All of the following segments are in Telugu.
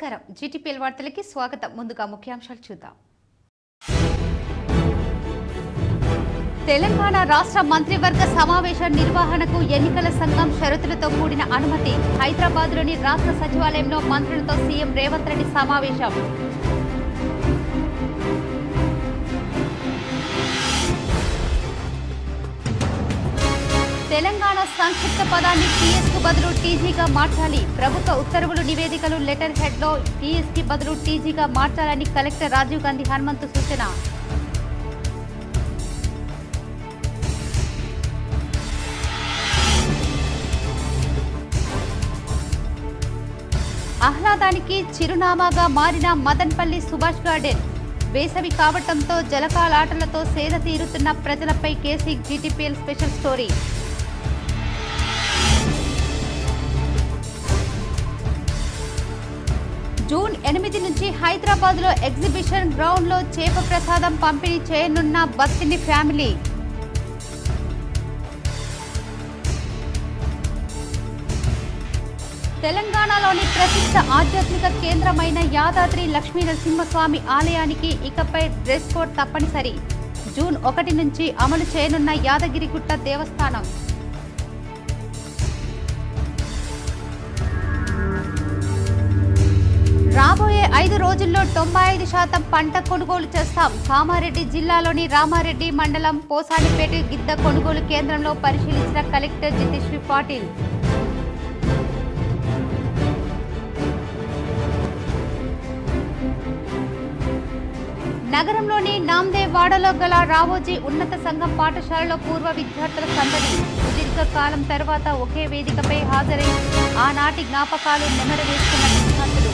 నమస్కారం జీటీపీఎల్ వార్తలకి స్వాగతం. ముందుగా ముఖ్యాంశాలు చూద్దాం. తెలంగాణ రాష్ట్ర మంత్రివర్గ సమావేశం నిర్వహణకు ఎన్నికల సంఘం షరతులతో కూడిన అనుమతి. హైదరాబాద్లోని రాష్ట్ర సచివాలయంలో మంత్రులతో సీఎం రేవంత్ రెడ్డి సమావేశం. తెలంగాణ సంక్షిప్త పదాన్ని టీఎస్ కు బదులు టీజీగా మార్చాలి. ప్రభుత్వ ఉత్తర్వులు నివేదికలు లెటర్ హెడ్ లో టీఎస్ కి బదులు టీజీగా మార్చాలని కలెక్టర్ రాజీవ్ గాంధీ హనుమంతు సూచన. ఆహ్లాదానికి చిరునామాగా మారిన మదన్పల్లి సుభాష్ గార్డెన్. వేసవి కావటంతో జలకాలాటలతో సేద తీరుతున్న ప్రజలపై KC GTPL special story. June 8 నుంచి హైదరాబాద్ లో ఎగ్జిబిషన్ గ్రౌండ్ లో చేప ప్రసాదం పంపిణీ చేయనున్న బత్తిని ఫ్యామిలీ. తెలంగాణలోని ప్రసిద్ధ ఆధ్యాత్మిక కేంద్రమైన యాదాద్రి లక్ష్మీ నరసింహస్వామి ఆలయానికి ఇకపై డ్రెస్ కోడ్ తప్పనిసరి. జూన్ 1 నుంచి అమలు చేయనున్న యాదగిరిగుట్ట దేవస్థానం. రాబోయే 5 రోజుల్లో 95% పంట కొనుగోలు చేస్తాం. కామారెడ్డి జిల్లాలోని రామారెడ్డి మండలం పోసానిపేట గిద్ద కొనుగోలు కేంద్రంలో పరిశీలించిన కలెక్టర్ జితేశ్వరి పాటిల్. నగరంలోని నాందేవ్ వాడలో గల రావోజీ ఉన్నత సంఘం పాఠశాలలో పూర్వ విద్యార్థుల సందడి. సుదీర్ఘకాలం తర్వాత ఒకే వేదికపై హాజరై ఆనాటి జ్ఞాపకాలు నెమరు వేసుకున్న విద్యార్థులు.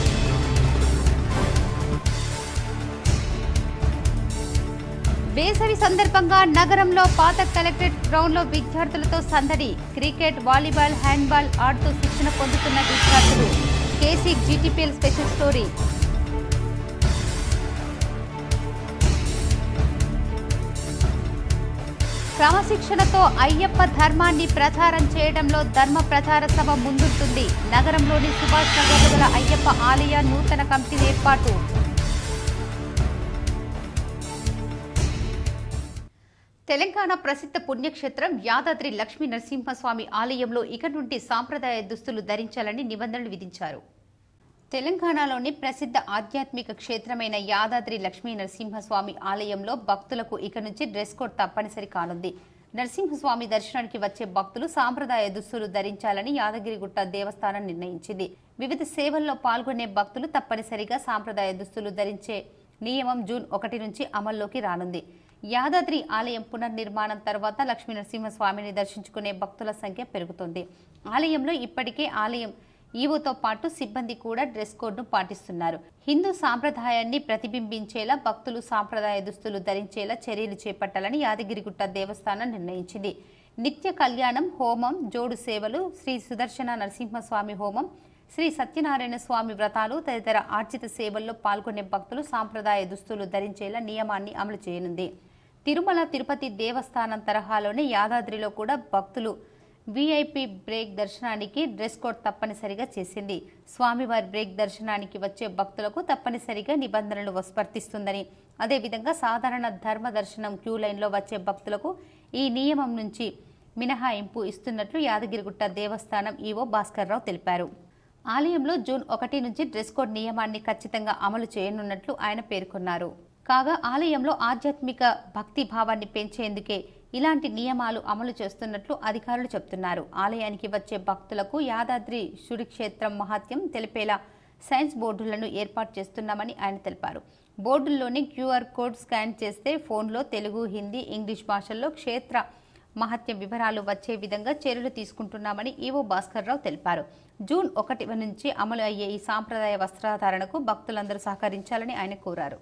వేసవి సందర్భంగా నగరంలో పాత కలెక్టరేట్ గ్రౌండ్ లో విద్యార్థులతో సందడి. క్రికెట్, వాలీబాల్, హ్యాండ్బాల్ ఆడుతూ శిక్షణ పొందుతున్న విద్యార్థులు. KC GTPL special story. క్రమశిక్షణతో అయ్యప్ప ధర్మాన్ని ప్రచారం చేయడంలో ధర్మ ప్రచార సభ ముందుంటుంది. నగరంలోని సుభాష్ నగర్లో గల అయ్యప్ప ఆలయ నూతన కమిటీ ఏర్పాటు. తెలంగాణ ప్రసిద్ధ పుణ్యక్షేత్రం యాదాద్రి లక్ష్మీ నరసింహస్వామి ఆలయంలో ఇక నుండి సాంప్రదాయ దుస్తులు ధరించాలని నిబంధనలు విధించారు. తెలంగాణలోని ప్రసిద్ధ ఆధ్యాత్మిక క్షేత్రమైన యాదాద్రి లక్ష్మీ నరసింహస్వామి ఆలయంలో భక్తులకు ఇక నుంచి డ్రెస్ కోడ్ తప్పనిసరి కానుంది. నరసింహస్వామి దర్శనానికి వచ్చే భక్తులు సాంప్రదాయ దుస్తులు ధరించాలని యాదగిరిగుట్ట దేవస్థానం నిర్ణయించింది. వివిధ సేవల్లో పాల్గొనే భక్తులు తప్పనిసరిగా సాంప్రదాయ దుస్తులు ధరించే నియమం జూన్ 1 నుంచి అమల్లోకి రానుంది. యాదాద్రి ఆలయం పునర్నిర్మాణం తర్వాత లక్ష్మీ నరసింహస్వామిని దర్శించుకునే భక్తుల సంఖ్య పెరుగుతోంది. ఆలయంలో ఇప్పటికే ఆలయం ఈవోతో పాటు సిబ్బంది కూడా డ్రెస్ కోడ్ను పాటిస్తున్నారు. హిందూ సాంప్రదాయాన్ని ప్రతిబింబించేలా భక్తులు సాంప్రదాయ దుస్తులు ధరించేలా చర్యలు చేపట్టాలని యాదగిరిగుట్ట దేవస్థానం నిర్ణయించింది. నిత్య కళ్యాణం, హోమం, జోడు సేవలు, శ్రీ సుదర్శన నరసింహస్వామి హోమం, శ్రీ సత్యనారాయణ స్వామి వ్రతాలు తదితర ఆర్జిత సేవల్లో పాల్గొనే భక్తులు సాంప్రదాయ దుస్తులు ధరించేలా నియమాన్ని అమలు చేయనుంది. తిరుమల తిరుపతి దేవస్థానం తరహాలోనే యాదాద్రిలో కూడా భక్తులు వీఐపీ బ్రేక్ దర్శనానికి డ్రెస్ కోడ్ తప్పనిసరిగా చేసింది. స్వామివారి బ్రేక్ దర్శనానికి వచ్చే భక్తులకు తప్పనిసరిగా నిబంధనలు వర్తిస్తుందని, అదేవిధంగా సాధారణ ధర్మ దర్శనం క్యూ లైన్లో వచ్చే భక్తులకు ఈ నియమం నుంచి మినహాయింపు ఇస్తున్నట్లు యాదగిరిగుట్ట దేవస్థానం ఈవో భాస్కర్ రావు తెలిపారు. ఆలయంలో జూన్ 1 నుంచి డ్రెస్ కోడ్ నియమాన్ని ఖచ్చితంగా అమలు చేయనున్నట్లు ఆయన పేర్కొన్నారు. కాగా ఆలయంలో ఆధ్యాత్మిక భక్తి భావాన్ని పెంచేందుకే ఇలాంటి నియమాలు అమలు చేస్తున్నట్లు అధికారులు చెబుతున్నారు. ఆలయానికి వచ్చే భక్తులకు యాదాద్రి శురిక్షేత్రం మహాత్యం తెలిపేలా సైన్స్ బోర్డులను ఏర్పాటు చేస్తున్నామని ఆయన తెలిపారు. బోర్డుల్లోని క్యూఆర్ కోడ్ స్కాన్ చేస్తే ఫోన్లో తెలుగు, హిందీ, ఇంగ్లీష్ భాషల్లో క్షేత్ర మహత్యం వివరాలు వచ్చే విధంగా చర్యలు తీసుకుంటున్నామని ఈవో భాస్కర్ రావు తెలిపారు. జూన్ 1 నుంచి అమలు అయ్యే ఈ సాంప్రదాయ వస్త్రధారణకు భక్తులందరూ సహకరించాలని ఆయన కోరారు.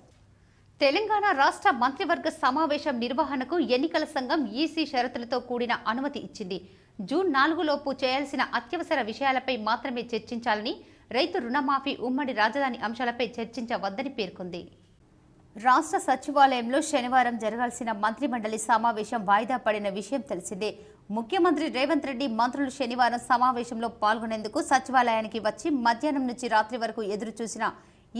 తెలంగాణ రాష్ట్ర మంత్రివర్గ సమావేశం నిర్వహణకు ఎన్నికల సంఘం ఈసీ షరతులతో కూడిన అనుమతి ఇచ్చింది. జూన్ 4 లోపు చేయాల్సిన అత్యవసర విషయాలపై మాత్రమే చర్చించాలని, రైతు రుణమాఫీ, ఉమ్మడి రాజధాని అంశాలపై చర్చించవద్దని పేర్కొంది. రాష్ట్ర సచివాలయంలో శనివారం జరగాల్సిన మంత్రిమండలి సమావేశం వాయిదా పడిన విషయం తెలిసిందే. ముఖ్యమంత్రి రేవంత్ రెడ్డి మంత్రులు శనివారం సమావేశంలో పాల్గొనేందుకు సచివాలయానికి వచ్చి మధ్యాహ్నం నుంచి రాత్రి వరకు ఎదురు చూసిన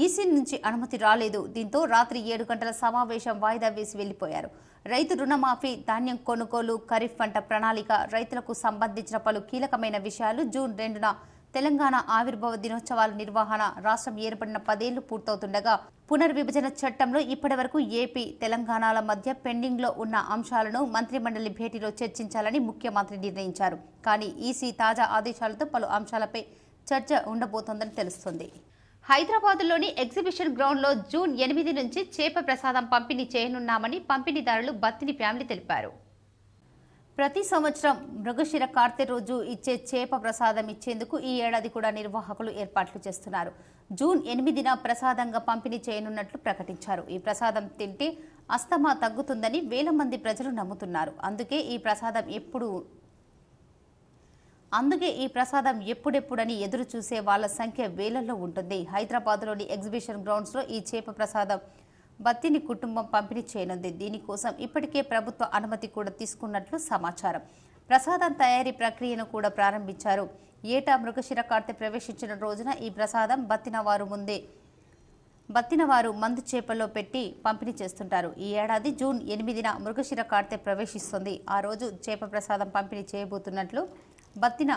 ఈసీ నుంచి అనుమతి రాలేదు. దీంతో రాత్రి 7 గంటల సమావేశం వాయిదా వేసి వెళ్లిపోయారు. రైతు రుణమాఫీ, ధాన్యం కొనుగోలు, ఖరీఫ్ పంట ప్రణాళిక, రైతులకు సంబంధించిన పలు కీలకమైన విషయాలు, జూన్ 2న తెలంగాణ ఆవిర్భావ దినోత్సవాల నిర్వహణ, రాష్ట్రం ఏర్పడిన 10 ఏళ్లు పూర్తవుతుండగా పునర్విభజన చట్టంలో ఇప్పటివరకు ఏపీ, తెలంగాణల మధ్య పెండింగ్లో ఉన్న అంశాలను మంత్రిమండలి భేటీలో చర్చించాలని ముఖ్యమంత్రి నిర్ణయించారు. కానీ ఈసీ తాజా ఆదేశాలతో పలు అంశాలపై చర్చ ఉండబోతోందని తెలుస్తోంది. హైదరాబాద్లోని ఎగ్జిబిషన్ గ్రౌండ్లో జూన్ 8 నుంచి చేప ప్రసాదం పంపిణీ చేయనున్నామని పంపిణీదారులు బత్తిని ఫ్యామిలీ తెలిపారు. ప్రతి సంవత్సరం మృగశిర కార్తె రోజు ఇచ్చే చేప ప్రసాదం ఇచ్చేందుకు ఈ ఏడాది కూడా నిర్వాహకులు ఏర్పాట్లు చేస్తున్నారు. జూన్ 8న ప్రసాదంగా పంపిణీ చేయనున్నట్లు ప్రకటించారు. ఈ ప్రసాదం తింటే అస్తమా తగ్గుతుందని వేల మంది ప్రజలు నమ్ముతున్నారు. అందుకే ఈ ప్రసాదం ఎప్పుడెప్పుడని ఎదురు చూసే వాళ్ల సంఖ్య వేలల్లో ఉంటుంది. హైదరాబాద్లోని ఎగ్జిబిషన్ గ్రౌండ్స్లో ఈ చేప ప్రసాదం బత్తిని కుటుంబం పంపిణీ చేయనుంది. దీనికోసం ఇప్పటికే ప్రభుత్వ అనుమతి కూడా తీసుకున్నట్లు సమాచారం. ప్రసాదం తయారీ ప్రక్రియను కూడా ప్రారంభించారు. ఏటా మృగశిర కార్తె ప్రవేశించిన రోజున ఈ ప్రసాదం బత్తినవారు మందు చేపల్లో పెట్టి పంపిణీ చేస్తుంటారు. ఈ ఏడాది జూన్ 8న మృగశిర కార్తె ప్రవేశిస్తుంది. ఆ రోజు చేప ప్రసాదం పంపిణీ చేయబోతున్నట్లు బత్తిన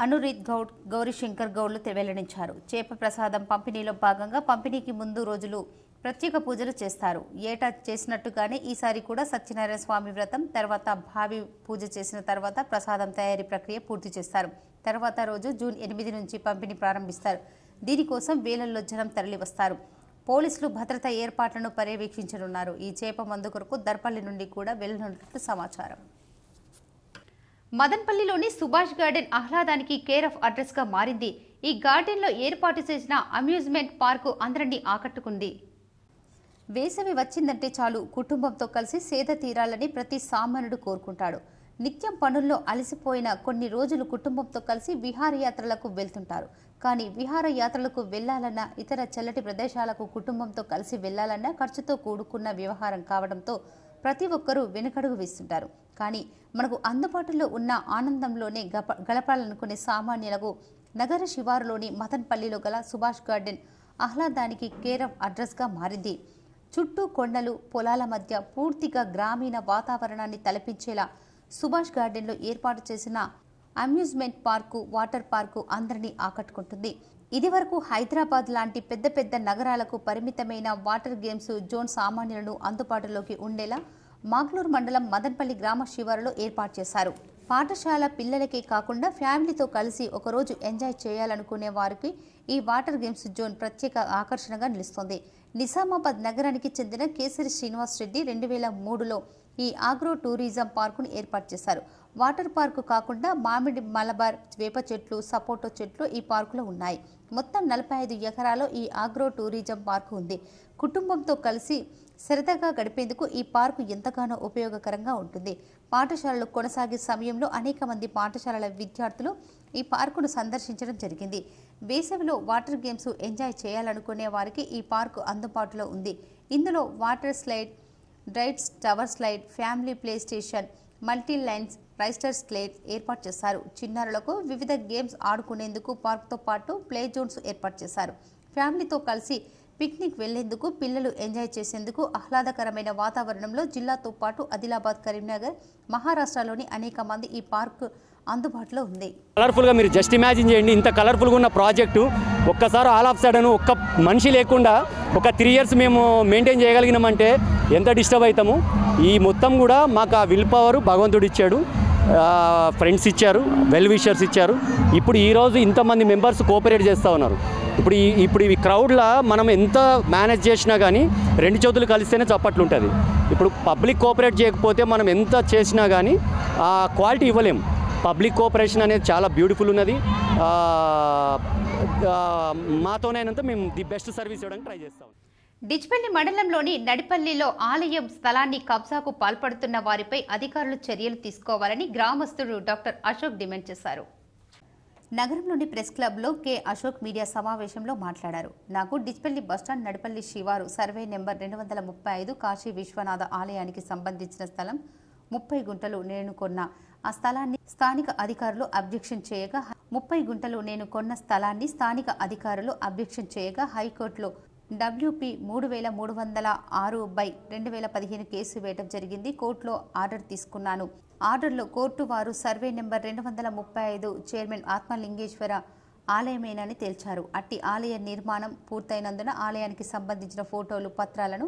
అనురీత్ గౌడ్, గౌరీశంకర్ గౌడ్లు వెల్లడించారు. చేప ప్రసాదం పంపిణీలో భాగంగా పంపిణీకి ముందు రోజులు ప్రత్యేక పూజలు చేస్తారు. ఏటా చేసినట్టుగానే ఈసారి కూడా సత్యనారాయణ స్వామి వ్రతం తర్వాత భావి పూజ చేసిన తర్వాత ప్రసాదం తయారీ ప్రక్రియ పూర్తి చేస్తారు. తర్వాత రోజు జూన్ 8 నుంచి పంపిణీ ప్రారంభిస్తారు. దీనికోసం వేలల్లో జనం తరలివస్తారు. పోలీసులు భద్రతా ఏర్పాట్లను పర్యవేక్షించనున్నారు. ఈ చేప మందు కొరకు దర్పల్లి నుండి కూడా వెళ్లనున్నట్లు సమాచారం. మదన్పల్లిలోని సుభాష్ గార్డెన్ ఆహ్లాదానికి కేర్ ఆఫ్ అడ్రస్ గా మారింది. ఈ గార్డెన్లో ఏర్పాటు చేసిన అమ్యూజ్మెంట్ పార్కు అందరినీ ఆకట్టుకుంది. వేసవి వచ్చిందంటే చాలు కుటుంబంతో కలిసి సేద తీరాలని ప్రతి సామాన్యుడు కోరుకుంటాడు. నిత్యం పనుల్లో అలసిపోయిన కొన్ని రోజులు కుటుంబంతో కలిసి విహారయాత్రలకు వెళ్తుంటారు. కానీ విహారయాత్రలకు వెళ్లాలన్నా, ఇతర చల్లటి ప్రదేశాలకు కుటుంబంతో కలిసి వెళ్లాలన్నా ఖర్చుతో కూడుకున్న వ్యవహారం కావడంతో ప్రతి ఒక్కరూ వెనుకడుగు వేస్తుంటారు. కానీ మనకు అందుబాటులో ఉన్న ఆనందంలోనే గడపాలనుకునే సామాన్యులకు నగర శివారులోని మదన్పల్లిలో గల సుభాష్ గార్డెన్ ఆహ్లాదానికి కేర్ ఆఫ్ అడ్రస్గా మారింది. చుట్టూ కొండలు, పొలాల మధ్య పూర్తిగా గ్రామీణ వాతావరణాన్ని తలపించేలా సుభాష్ గార్డెన్లో ఏర్పాటు చేసిన అమ్యూజ్మెంట్ పార్కు, వాటర్ పార్కు అందరినీ ఆకట్టుకుంటుంది. ఇదివరకు హైదరాబాద్ లాంటి పెద్ద పెద్ద నగరాలకు పరిమితమైన వాటర్ గేమ్స్ జోన్ సామాన్యులను అందుబాటులోకి ఉండేలా మాగ్లూరు మండలం మదన్పల్లి గ్రామ శివారులో ఏర్పాటు చేశారు. పాఠశాల పిల్లలకే కాకుండా ఫ్యామిలీతో కలిసి ఒకరోజు ఎంజాయ్ చేయాలనుకునే వారికి ఈ వాటర్ గేమ్స్ జోన్ ప్రత్యేక ఆకర్షణగా నిలుస్తోంది. నిజామాబాద్ నగరానికి చెందిన కేసరి శ్రీనివాస్ రెడ్డి 2003లో ఈ ఆగ్రో టూరిజం పార్కును ఏర్పాటు చేశారు. వాటర్ పార్కు కాకుండా మామిడి, మలబార్, వేప చెట్లు, సపోటో చెట్లు ఈ పార్కులో ఉన్నాయి. మొత్తం 45 ఎకరాల్లో ఈ ఆగ్రో టూరిజం పార్కు ఉంది. కుటుంబంతో కలిసి సరదాగా గడిపేందుకు ఈ పార్కు ఎంతగానో ఉపయోగకరంగా ఉంటుంది. పాఠశాలలు కొనసాగే సమయంలో అనేక మంది పాఠశాలల విద్యార్థులు ఈ పార్కును సందర్శించడం జరిగింది. వేసవిలో వాటర్ గేమ్స్ ఎంజాయ్ చేయాలనుకునే వారికి ఈ పార్కు అందుబాటులో ఉంది. ఇందులో water slide, rides, tower slide, family play station, multi lines, రైస్టర్ స్లైడ్ ఏర్పాటు చేశారు. చిన్నారులకు వివిధ గేమ్స్ ఆడుకునేందుకు పార్కుతో పాటు ప్లే జోన్స్ ఏర్పాటు చేశారు. ఫ్యామిలీతో కలిసి పిక్నిక్ వెళ్లేందుకు, పిల్లలు ఎంజాయ్ చేసేందుకు ఆహ్లాదకరమైన వాతావరణంలో జిల్లాతో పాటు ఆదిలాబాద్, కరీంనగర్, మహారాష్ట్రలోని అనేక మంది ఈ పార్కు అందుబాటులో ఉంది. కలర్ఫుల్గా మీరు జస్ట్ ఇమాజిన్ చేయండి, ఇంత కలర్ఫుల్గా ఉన్న ప్రాజెక్టు ఒక్కసారి ఆల్ ఆఫ్ సడన్ ఒక్క మనిషి లేకుండా ఒక 3 years మేము మెయింటైన్ చేయగలిగినామంటే ఎంత డిస్టర్బ్ అవుతాము. ఈ మొత్తం కూడా మాకు ఆ విల్ పవర్ భగవంతుడు ఇచ్చాడు, ఫ్రెండ్స్ ఇచ్చారు, వెల్ విషర్స్ ఇచ్చారు. ఇప్పుడు ఈరోజు ఇంతమంది మెంబర్స్ కోఆపరేట్ చేస్తూ ఉన్నారు. ఇప్పుడు ఈ క్రౌడ్లో మనం ఎంత మేనేజ్ చేసినా కానీ 2 చేతులు కలిస్తేనే చప్పట్లు ఉంటుంది. ఇప్పుడు పబ్లిక్ కోఆపరేట్ చేయకపోతే మనం ఎంత చేసినా కానీ ఆ క్వాలిటీ ఇవ్వలేము. పబ్లిక్ కోఆపరేషన్ అనేది చాలా బ్యూటిఫుల్ ఉన్నది. మాతోనైనంత మేము ది బెస్ట్ సర్వీస్ ఇవ్వడానికి ట్రై చేస్తాం. డిచ్పల్లి మండలంలోని నడిపల్లిలో ఆలయం స్థలాన్ని కబ్జాకు పాల్పడుతున్న వారిపై అధికారులు చర్యలు తీసుకోవాలని గ్రామస్తుడు డాక్టర్ అశోక్ డిమాండ్ చేశారు. నగరంలోని ప్రెస్ క్లబ్లో కె అశోక్ మీడియా సమావేశంలో మాట్లాడారు. నాకు డిచ్పల్లి బస్టాండ్ నడిపల్లి శివారు సర్వే నెంబర్ 235 కాశీ విశ్వనాథ ఆలయానికి సంబంధించిన స్థలం 30 గుంటలు నేను కొన్న ఆ స్థలాన్ని స్థానిక అధికారులు అబ్జెక్షన్ చేయగా 30 గుంటలు నేను కొన్న స్థలాన్ని స్థానిక అధికారులు అబ్జెక్షన్ చేయగా హైకోర్టులో WP 3306/2015 కేసు వేయడం జరిగింది. కోర్టులో ఆర్డర్ తీసుకున్నాను. ఆర్డర్లో కోర్టు వారు సర్వే నెంబర్ 235 చైర్మన్ ఆత్మలింగేశ్వర ఆలయమేనని తేల్చారు. అట్టి ఆలయ నిర్మాణం పూర్తయినందున ఆలయానికి సంబంధించిన ఫోటోలు పత్రాలను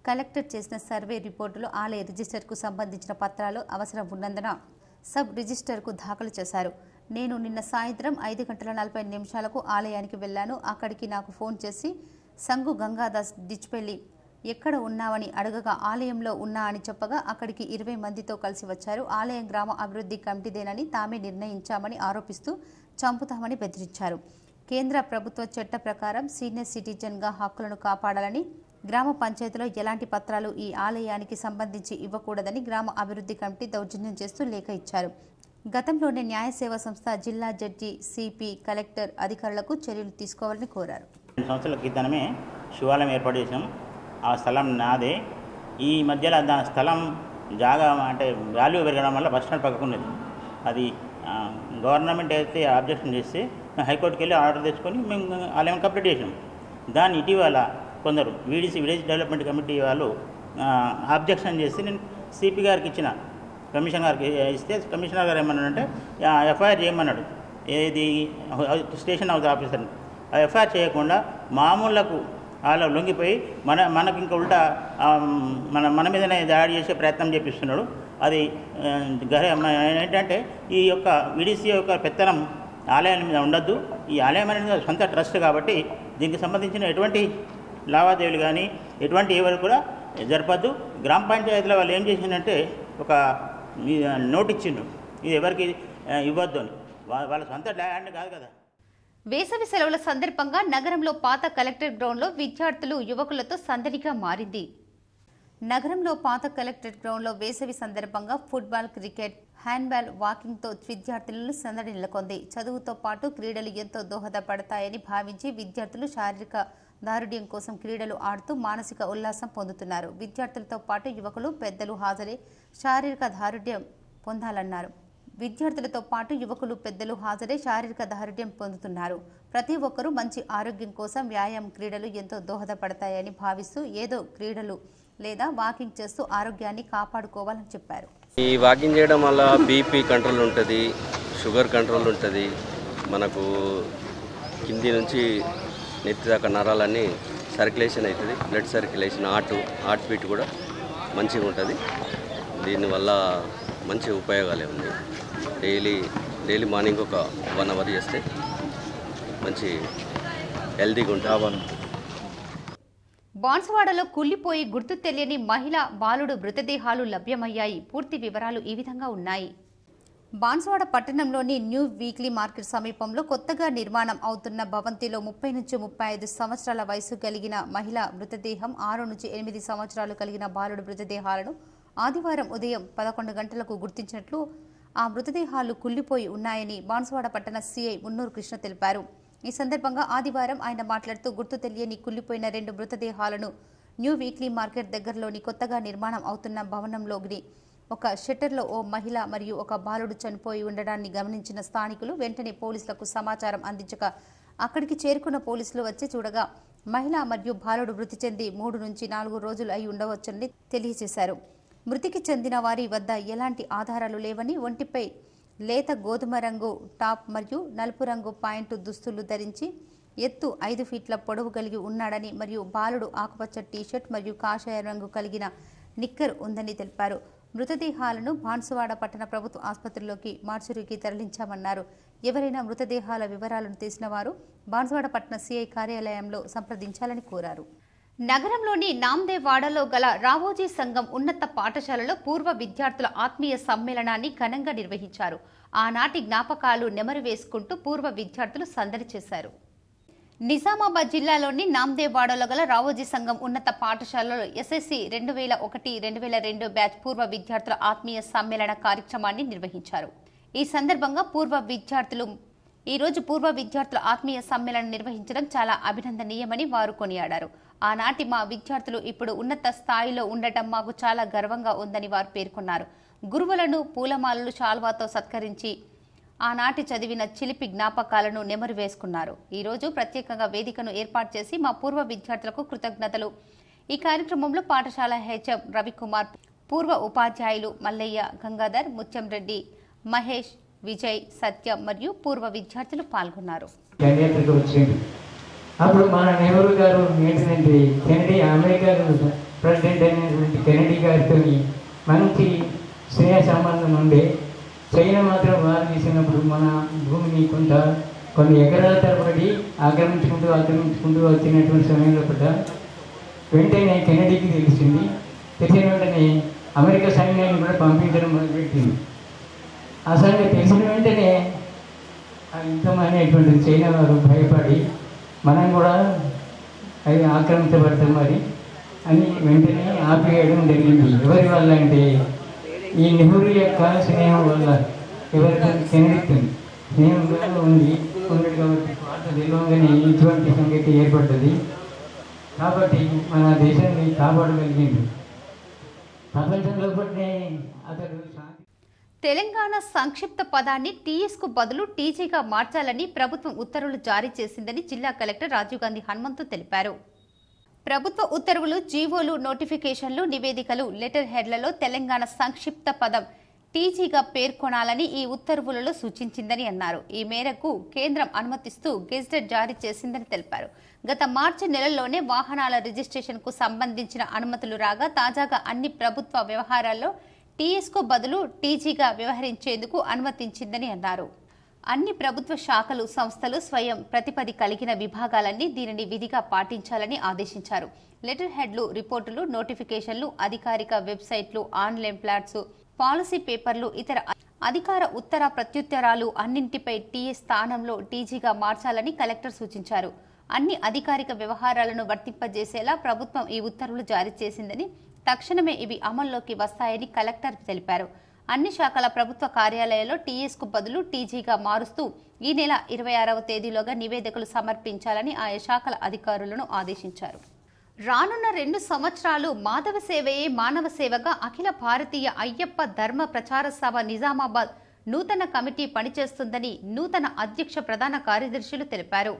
కలెక్టర్ చేసిన సర్వే రిపోర్టులో ఆలయ రిజిస్టర్కు సంబంధించిన పత్రాలు అవసరం ఉన్నందున సబ్ రిజిస్టర్కు దాఖలు చేశారు. నేను నిన్న సాయంత్రం 5:40 ఆలయానికి వెళ్లాను. అక్కడికి నాకు ఫోన్ చేసి సంగు గంగాదాస్ డిచ్పెల్లి ఎక్కడ ఉన్నావని అడగగా ఆలయంలో ఉన్నా అని చెప్పగా అక్కడికి 20 మందితో కలిసి వచ్చారు. ఆలయం గ్రామ అభివృద్ధి కమిటీదేనని తామే నిర్ణయించామని ఆరోపిస్తూ చంపుతామని బెదిరించారు. కేంద్ర ప్రభుత్వ చట్ట ప్రకారం సీనియర్ సిటిజన్గా హక్కులను కాపాడాలని గ్రామ పంచాయతీలో ఎలాంటి పత్రాలు ఈ ఆలయానికి సంబంధించి ఇవ్వకూడదని గ్రామ అభివృద్ధి కమిటీ దౌర్జన్యం చేస్తూ లేఖ ఇచ్చారు. గతంలోనే న్యాయ సేవా సంస్థ జిల్లా జడ్జి సిపి కలెక్టర్ అధికారులకు చర్యలు తీసుకోవాలని కోరారు. 2 సంవత్సరాల క్రితమే శివాలయం ఏర్పాటు చేసాం. ఆ స్థలం నాదే. ఈ మధ్యలో దాని స్థలం జాగా అంటే వాల్యూ పెరగడం వల్ల బస్ స్టాండ్ పక్కకున్నది. అది గవర్నమెంట్ అయితే అబ్జెక్షన్ చేస్తే హైకోర్టుకి వెళ్ళి ఆర్డర్ తెచ్చుకొని మేము ఆలయం కంప్లీట్ చేసాం. దాన్ని ఇటీవల కొందరు విలేజ్ డెవలప్మెంట్ కమిటీ వాళ్ళు అబ్జెక్షన్ చేసి నేను సిపి గారికి ఇచ్చిన, కమిషనర్ గారికి ఇస్తే కమిషనర్ గారు ఏమన్నాడంటే ఎఫ్ఐఆర్ చేయమన్నాడు. ఏది స్టేషన్ హౌస్ ఆఫీసర్ని ఎఫ్ఐఆర్ చేయకుండా మామూలకు వాళ్ళు లొంగిపోయి మనకి ఇంకా ఉల్టా మన మీదనే దాడి చేసే ప్రయత్నం చేపిస్తున్నాడు. అది ఏంటంటే ఈ యొక్క విడిసి యొక్క పెత్తనం ఆలయాల మీద ఉండొద్దు. ఈ ఆలయం అనేది సొంత ట్రస్ట్ కాబట్టి దీనికి సంబంధించిన ఎటువంటి లావాదేవీలు కానీ ఎటువంటి ఎవరు కూడా జరపద్దు. గ్రామ పంచాయతీలో వాళ్ళు ఏం చేసిందంటే ఒక నోట్ ఇచ్చిండ్రు, ఇది ఎవరికి ఇవ్వద్దు అని. వాళ్ళ సొంత ల్యాండ్ కాదు కదా. వేసవి సెలవుల సందర్భంగా నగరంలో పాత కలెక్టర్ గ్రౌండ్లో విద్యార్థులు యువకులతో సందడిగా మారింది. నగరంలో పాత కలెక్టరేట్ గ్రౌండ్లో వేసవి సందర్భంగా ఫుట్బాల్, క్రికెట్, హ్యాండ్బాల్, వాకింగ్తో విద్యార్థులను సందడి నెలకొంది. చదువుతో పాటు క్రీడలు ఎంతో దోహదపడతాయని భావించి విద్యార్థులు శారీరక దారుఢ్యం కోసం క్రీడలు ఆడుతూ మానసిక ఉల్లాసం పొందుతున్నారు. విద్యార్థులతో పాటు యువకులు, పెద్దలు హాజరై శారీరక దారుఢ్యం పొందాలన్నారు. విద్యార్థులతో పాటు యువకులు, పెద్దలు హాజరై శారీరక దారుఢ్యం పొందుతున్నారు. ప్రతి ఒక్కరూ మంచి ఆరోగ్యం కోసం వ్యాయామం, క్రీడలు ఎంతో దోహదపడతాయని భావిస్తూ ఏదో క్రీడలు లేదా వాకింగ్ చేస్తూ ఆరోగ్యాన్ని కాపాడుకోవాలని చెప్పారు. ఈ వాకింగ్ చేయడం వల్ల బీపీ కంట్రోల్ ఉంటుంది, షుగర్ కంట్రోల్ ఉంటుంది. మనకు కింది నుంచి నెత్తి దాకా నరాలన్నీ సర్క్యులేషన్ అవుతుంది, బ్లడ్ సర్క్యులేషన్, హార్ట్ బీట్ కూడా మంచిగా ఉంటుంది. దీనివల్ల మంచి ఉపయోగాలే ఉంది. డైలీ మార్నింగ్ ఒక 1 అవర్ చేస్తే మంచి హెల్తీగా ఉంటుంది. బాన్సువాడలో కుళ్లిపోయి గుర్తు తెలియని మహిళ, బాలుడు మృతదేహాలు లభ్యమయ్యాయి. పూర్తి వివరాలు ఈ విధంగా ఉన్నాయి. బాన్సువాడ పట్టణంలోని న్యూ వీక్లీ మార్కెట్ సమీపంలో కొత్తగా నిర్మాణం అవుతున్న భవంతిలో 30 నుంచి 35 సంవత్సరాల వయసు కలిగిన మహిళ మృతదేహం, 6 నుంచి 8 సంవత్సరాలు కలిగిన బాలుడు మృతదేహాలను ఆదివారం ఉదయం 11 గంటలకు గుర్తించినట్లు, ఆ మృతదేహాలు కుళ్లిపోయి ఉన్నాయని బాన్సువాడ పట్టణ సిఐ మున్నూరు కృష్ణ తెలిపారు. ఈ సందర్భంగా ఆదివారం ఆయన మాట్లాడుతూ గుర్తు తెలియని కుళ్లిపోయిన 2 మృతదేహాలను న్యూ వీక్లీ మార్కెట్ దగ్గరలోని కొత్తగా నిర్మాణం అవుతున్న భవనంలోని ఒక షెట్టర్లో ఓ మహిళ మరియు ఒక బాలుడు చనిపోయి ఉండడాన్ని గమనించిన స్థానికులు వెంటనే పోలీసులకు సమాచారం అందించగా అక్కడికి చేరుకున్న పోలీసులు వచ్చి చూడగా మహిళ మరియు బాలుడు మృతి చెంది 3 నుంచి 4 రోజులు అయి ఉండవచ్చని తెలియజేశారు. మృతికి చెందిన వారి వద్ద ఎలాంటి ఆధారాలు లేవని, ఒంటిపై లేత గోధుమ రంగు టాప్ మరియు నలుపు రంగు పాయింట్ దుస్తులు ధరించి ఎత్తు 5 ఫీట్ల పొడవు కలిగి ఉన్నాడని మరియు బాలుడు ఆకుపచ్చ టీషర్ట్ మరియు కాషాయ రంగు కలిగిన నిక్కర్ ఉందని తెలిపారు. మృతదేహాలను బాన్సువాడ పట్టణ ప్రభుత్వ ఆసుపత్రిలోకి మార్చురీకి తరలించామన్నారు. ఎవరైనా మృతదేహాల వివరాలను తెలిసిన వారు బాన్సువాడ పట్టణ సిఐ కార్యాలయంలో సంప్రదించాలని కోరారు. నగరంలోని నాందేవ్ వాడలో గల రావోజీ సంఘం ఉన్నత పాఠశాలలో పూర్వ విద్యార్థుల ఆత్మీయ సమ్మేళనాన్ని ఘనంగా నిర్వహించారు. ఆనాటి జ్ఞాపకాలు నెమరు వేసుకుంటూ పూర్వ విద్యార్థులు సందడి చేశారు. నిజామాబాద్ జిల్లాలోని నాందేవ్ వాడలో గల రావోజీ సంఘం ఉన్నత పాఠశాలలో ఎస్ఎస్సి 2001-2002 బ్యాచ్ పూర్వ విద్యార్థుల ఆత్మీయ సమ్మేళన కార్యక్రమాన్ని నిర్వహించారు. ఈ సందర్భంగా ఈరోజు పూర్వ విద్యార్థుల ఆత్మీయ సమ్మేళనం నిర్వహించడం చాలా అభినందనీయమని వారు కొనియాడారు. ఆనాటి మా విద్యార్థులు ఇప్పుడు ఉన్నత స్థాయిలో ఉండటం మాకు చాలా గర్వంగా ఉందని వారు పేర్కొన్నారు. గురువులను పూలమాలలు శాల్వాతో సత్కరించి ఆనాటి చదివిన చిలిపి జ్ఞాపకాలను నెమరు వేసుకున్నారు. ఈరోజు ప్రత్యేకంగా వేదికను ఏర్పాటు చేసి మా పూర్వ విద్యార్థులకు కృతజ్ఞతలు. ఈ కార్యక్రమంలో పాఠశాల హెచ్ఎం రవికుమార్, పూర్వ ఉపాధ్యాయులు మల్లయ్య, గంగాధర్, ముత్యం రెడ్డి, మహేష్, విజయ్, సత్యం మరియు పూర్వ విద్యార్థులు పాల్గొన్నారు. అప్పుడు మన నెహ్రూ గారు ఏంటంటే కెనడీ అమెరికా ప్రెసిడెంట్ అయినటువంటి కెనడీ గారితో మంచి స్నేహ సంబంధం ఉండే. చైనా మాత్రం వారు చేసినప్పుడు మన భూమిని కొన్ని ఎకరాల తరబడి ఆక్రమించుకుంటూ వచ్చినటువంటి సమయంలో కూడా వెంటనే కెనడీకి తెలిసిన వెంటనే అమెరికా సైన్యాన్ని కూడా పంపించడం మొదలుపెట్టింది. ఆ సంగతి తెలిసిన వెంటనే యుద్ధం అనేటువంటి చైనా వారు భయపడి మనం కూడా అది ఆక్రమించబడతాం మరి అని వెంటనే ఆపేయడం జరిగింది. ఎవరి వల్ల అంటే ఈ నెహ్రూ యొక్క స్నేహం వల్ల, ఎవరికి కెనడీతో స్నేహంగా ఉండదు కాబట్టి వార్త తెలియగానే ఇటువంటి సంగతి ఏర్పడ్డది. కాబట్టి మన దేశాన్ని కాపాడగలిగింది. ప్రపంచంలో పట్టిన అతడు తెలంగాణ సంక్షిప్త పదాన్ని టీఎస్కు బదులు టీజీగా మార్చాలని ప్రభుత్వం ఉత్తర్వులు జారీ చేసిందని జిల్లా కలెక్టర్ రాజీవ్ గాంధీ హనుమంతు తెలిపారు. ప్రభుత్వ ఉత్తర్వులు, జీవోలు, నోటిఫికేషన్లు, నివేదికలు, లెటర్ హెడ్లలో తెలంగాణ సంక్షిప్త పదం టీజీగా పేర్కొనాలని ఈ ఉత్తర్వులలో సూచించిందని అన్నారు. ఈ మేరకు కేంద్రం అనుమతిస్తూ గెజిటెడ్ జారీ చేసిందని తెలిపారు. గత మార్చి నెలలోనే వాహనాల రిజిస్ట్రేషన్కు సంబంధించిన అనుమతులు రాగా తాజాగా అన్ని ప్రభుత్వ వ్యవహారాల్లో టీఎస్కు బదులు టీజీగా వ్యవహరించేందుకు అనుమతించిందని అన్నారు. అన్ని ప్రభుత్వ శాఖలు, సంస్థలు, స్వయం ప్రతిపది కలిగిన విభాగాలన్నీ దీనిని విధిగా పాటించాలని ఆదేశించారు. లెటర్ హెడ్లు, రిపోర్టులు, నోటిఫికేషన్లు, అధికారిక వెబ్సైట్లు, ఆన్లైన్ ప్లాట్స్, పాలసీ పేపర్లు, ఇతర అధికార ఉత్తర ప్రత్యుత్తరాలు అన్నింటిపై టీఎస్ స్థానంలో టీజీగా మార్చాలని కలెక్టర్ సూచించారు. అన్ని అధికారిక వ్యవహారాలను వర్తింపజేసేలా ప్రభుత్వం ఈ ఉత్తర్వులు జారీ చేసిందని, తక్షణమే ఇవి అమల్లోకి వస్తాయని కలెక్టర్ తెలిపారు. అన్ని శాఖల ప్రభుత్వ కార్యాలయాల్లో టీఎస్కు బదులు టీజీగా మారుస్తూ ఈ నెల 26వ తేదీలోగా నివేదికలు సమర్పించాలని ఆయా శాఖల అధికారులను ఆదేశించారు. రానున్న 2 సంవత్సరాలు మాధవ సేవయే మానవ సేవగా అఖిల భారతీయ అయ్యప్ప ధర్మ ప్రచార సభ నిజామాబాద్ నూతన కమిటీ పనిచేస్తుందని నూతన అధ్యక్ష ప్రధాన కార్యదర్శులు తెలిపారు.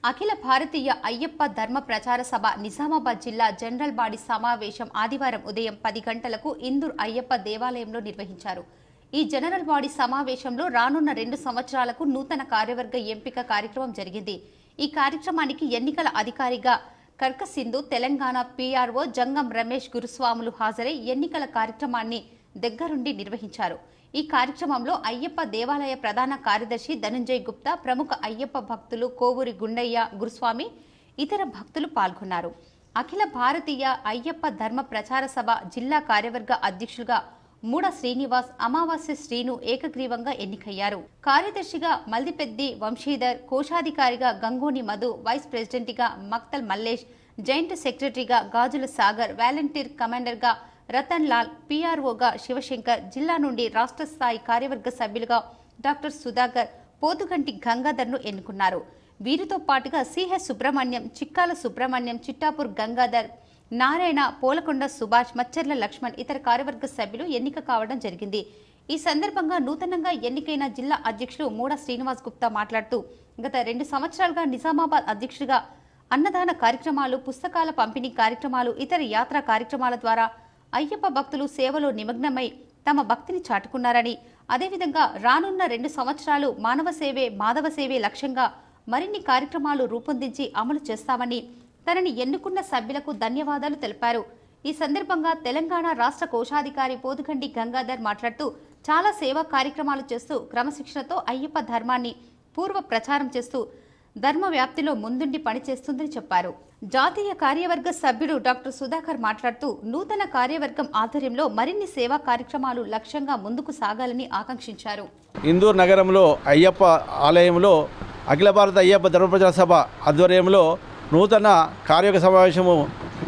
అఖిల భారతీయ అయ్యప్ప ధర్మ ప్రచార సభ నిజామాబాద్ జిల్లా జనరల్ బాడీ సమావేశం ఆదివారం ఉదయం 10 గంటలకు ఇందూర్ అయ్యప్ప దేవాలయంలో నిర్వహించారు. ఈ జనరల్ బాడీ సమావేశంలో రానున్న 2 సంవత్సరాలకు నూతన కార్యవర్గ ఎంపిక కార్యక్రమం జరిగింది. ఈ కార్యక్రమానికి ఎన్నికల అధికారిగా కర్క సింధు, తెలంగాణ పీఆర్ఓ జంగం రమేష్ గురుస్వాములు హాజరై ఎన్నికల కార్యక్రమాన్ని దగ్గరుండి నిర్వహించారు. ఈ కార్యక్రమంలో అయ్యప్ప దేవాలయ ప్రధాన కార్యదర్శి ధనంజయ్ గుప్తా, ప్రముఖ అయ్యప్ప భక్తులు కోవూరి గుండయ్య గురుస్వామి, ఇతర భక్తులు పాల్గొన్నారు. అఖిల భారతీయ అయ్యప్ప ధర్మ ప్రచార సభ జిల్లా కార్యవర్గ అధ్యక్షులుగా మూడ శ్రీనివాస్, అమావాస్య శ్రీను ఏకగ్రీవంగా ఎన్నికయ్యారు. కార్యదర్శిగా మల్దిపెద్ది వంశీధర్, కోశాధికారిగా గంగోని మధు, వైస్ ప్రెసిడెంట్గా మక్తల్ మల్లేష్, జాయింట్ సెక్రటరీగా గాజుల సాగర్, వాలంటీర్ కమాండర్గా రతన్ లాల్, పీఆర్ఓగా శివశంకర్, జిల్లా నుండి రాష్ట్ర స్థాయి కార్యవర్గ సభ్యులుగా డాక్టర్ సుధాకర్, పోతుగంటి గంగాధర్ను ఎన్నుకున్నారు. వీరితో పాటుగా సిహెచ్ సుబ్రహ్మణ్యం, చిక్కాల సుబ్రహ్మణ్యం, చిట్టాపూర్ గంగాధర్, నారాయణ, పోలకొండ సుభాష్, మచ్చర్ల లక్ష్మణ్, ఇతర కార్యవర్గ సభ్యులు ఎన్నిక కావడం జరిగింది. ఈ సందర్భంగా నూతనంగా ఎన్నికైన జిల్లా అధ్యక్షులు మూడ శ్రీనివాస్ గుప్తా మాట్లాడుతూ, గత 2 సంవత్సరాలుగా నిజామాబాద్ అధ్యక్షుడిగా అన్నదాన కార్యక్రమాలు, పుస్తకాల పంపిణీ కార్యక్రమాలు, ఇతర యాత్రా కార్యక్రమాల ద్వారా అయ్యప్ప భక్తులు సేవలో నిమగ్నమై తమ భక్తిని చాటుకున్నారని, అదేవిధంగా రానున్న 2 సంవత్సరాలు మానవ సేవే మాధవ సేవే లక్ష్యంగా మరిన్ని కార్యక్రమాలు రూపొందించి అమలు చేస్తామని తనని ఎన్నుకున్న సభ్యులకు ధన్యవాదాలు తెలిపారు. ఈ సందర్భంగా తెలంగాణ రాష్ట్ర కోశాధికారి పోతుగంటి గంగాధర్ మాట్లాడుతూ, చాలా సేవా కార్యక్రమాలు చేస్తూ క్రమశిక్షణతో అయ్యప్ప ధర్మాన్ని పూర్వ ప్రచారం చేస్తూ ధర్మ వ్యాప్తిలో ముందుండి పనిచేస్తుందని చెప్పారు. జాతీయ కార్యవర్గ సభ్యుడు డాక్టర్ సుధాకర్ మాట్లాడుతూ, నూతన కార్యవర్గం ఆధ్వర్యంలో మరిన్ని సేవా కార్యక్రమాలు లక్ష్యంగా ముందుకు సాగాలని ఆకాంక్షించారు. ఇందూర్ నగరంలో అయ్యప్ప ఆలయంలో అఖిల భారత అయ్యప్ప ధర్మ ప్రచార సభ ఆధ్వర్యంలో నూతన కార్యవర్గ సమావేశము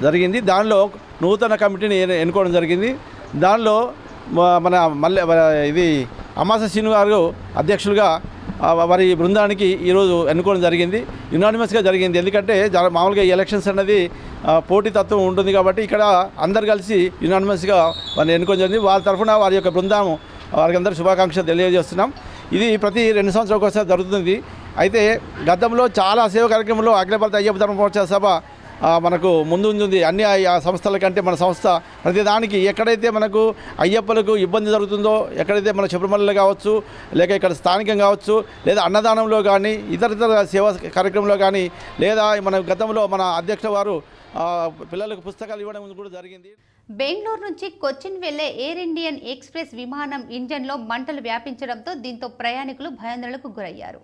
జరిగింది. దానిలో నూతన కమిటీని ఎన్నుకోవడం జరిగింది. దానిలో మన ఇది అమాస శ్రీను గారు అధ్యక్షులుగా, వారి బృందానికి ఈరోజు ఎన్నుకోవడం జరిగింది. యునానిమస్గా జరిగింది. ఎందుకంటే మామూలుగా ఎలక్షన్స్ అన్నది పోటీతత్వం ఉంటుంది కాబట్టి ఇక్కడ అందరు కలిసి యునానిమస్గా వారిని ఎన్నుకోవడం జరిగింది. వారి తరఫున వారి యొక్క బృందం వారికి అందరూ శుభాకాంక్షలు తెలియజేస్తున్నాం. ఇది ప్రతి 2 సంవత్సరాలకు ఒకసారి జరుగుతుంది. అయితే గతంలో చాలా సేవా కార్యక్రమంలో అఖిల భారత అయ్యప్ప ధర్మ ప్రచార సభ మనకు ముందు ఉంది. అన్ని సంస్థల కంటే మన సంస్థ ప్రతిదానికి ఎక్కడైతే మనకు అయ్యప్పలకు ఇబ్బంది జరుగుతుందో, ఎక్కడైతే మన శబరిమలలో కావచ్చు, లేక ఇక్కడ స్థానికంగా కావచ్చు, లేదా అన్నదానంలో కానీ ఇతర సేవా కార్యక్రమంలో కానీ, లేదా మన గతంలో మన అధ్యక్ష వారు పిల్లలకు పుస్తకాలు ఇవ్వడం కూడా జరిగింది. బెంగళూరు నుంచి కొచ్చిన్ వెళ్లే ఎయిర్ ఇండియన్ ఎక్స్ప్రెస్ విమానం ఇంజన్లో మంటలు వ్యాపించడంతో దీంతో ప్రయాణికులు భయాందోళనకు గురయ్యారు.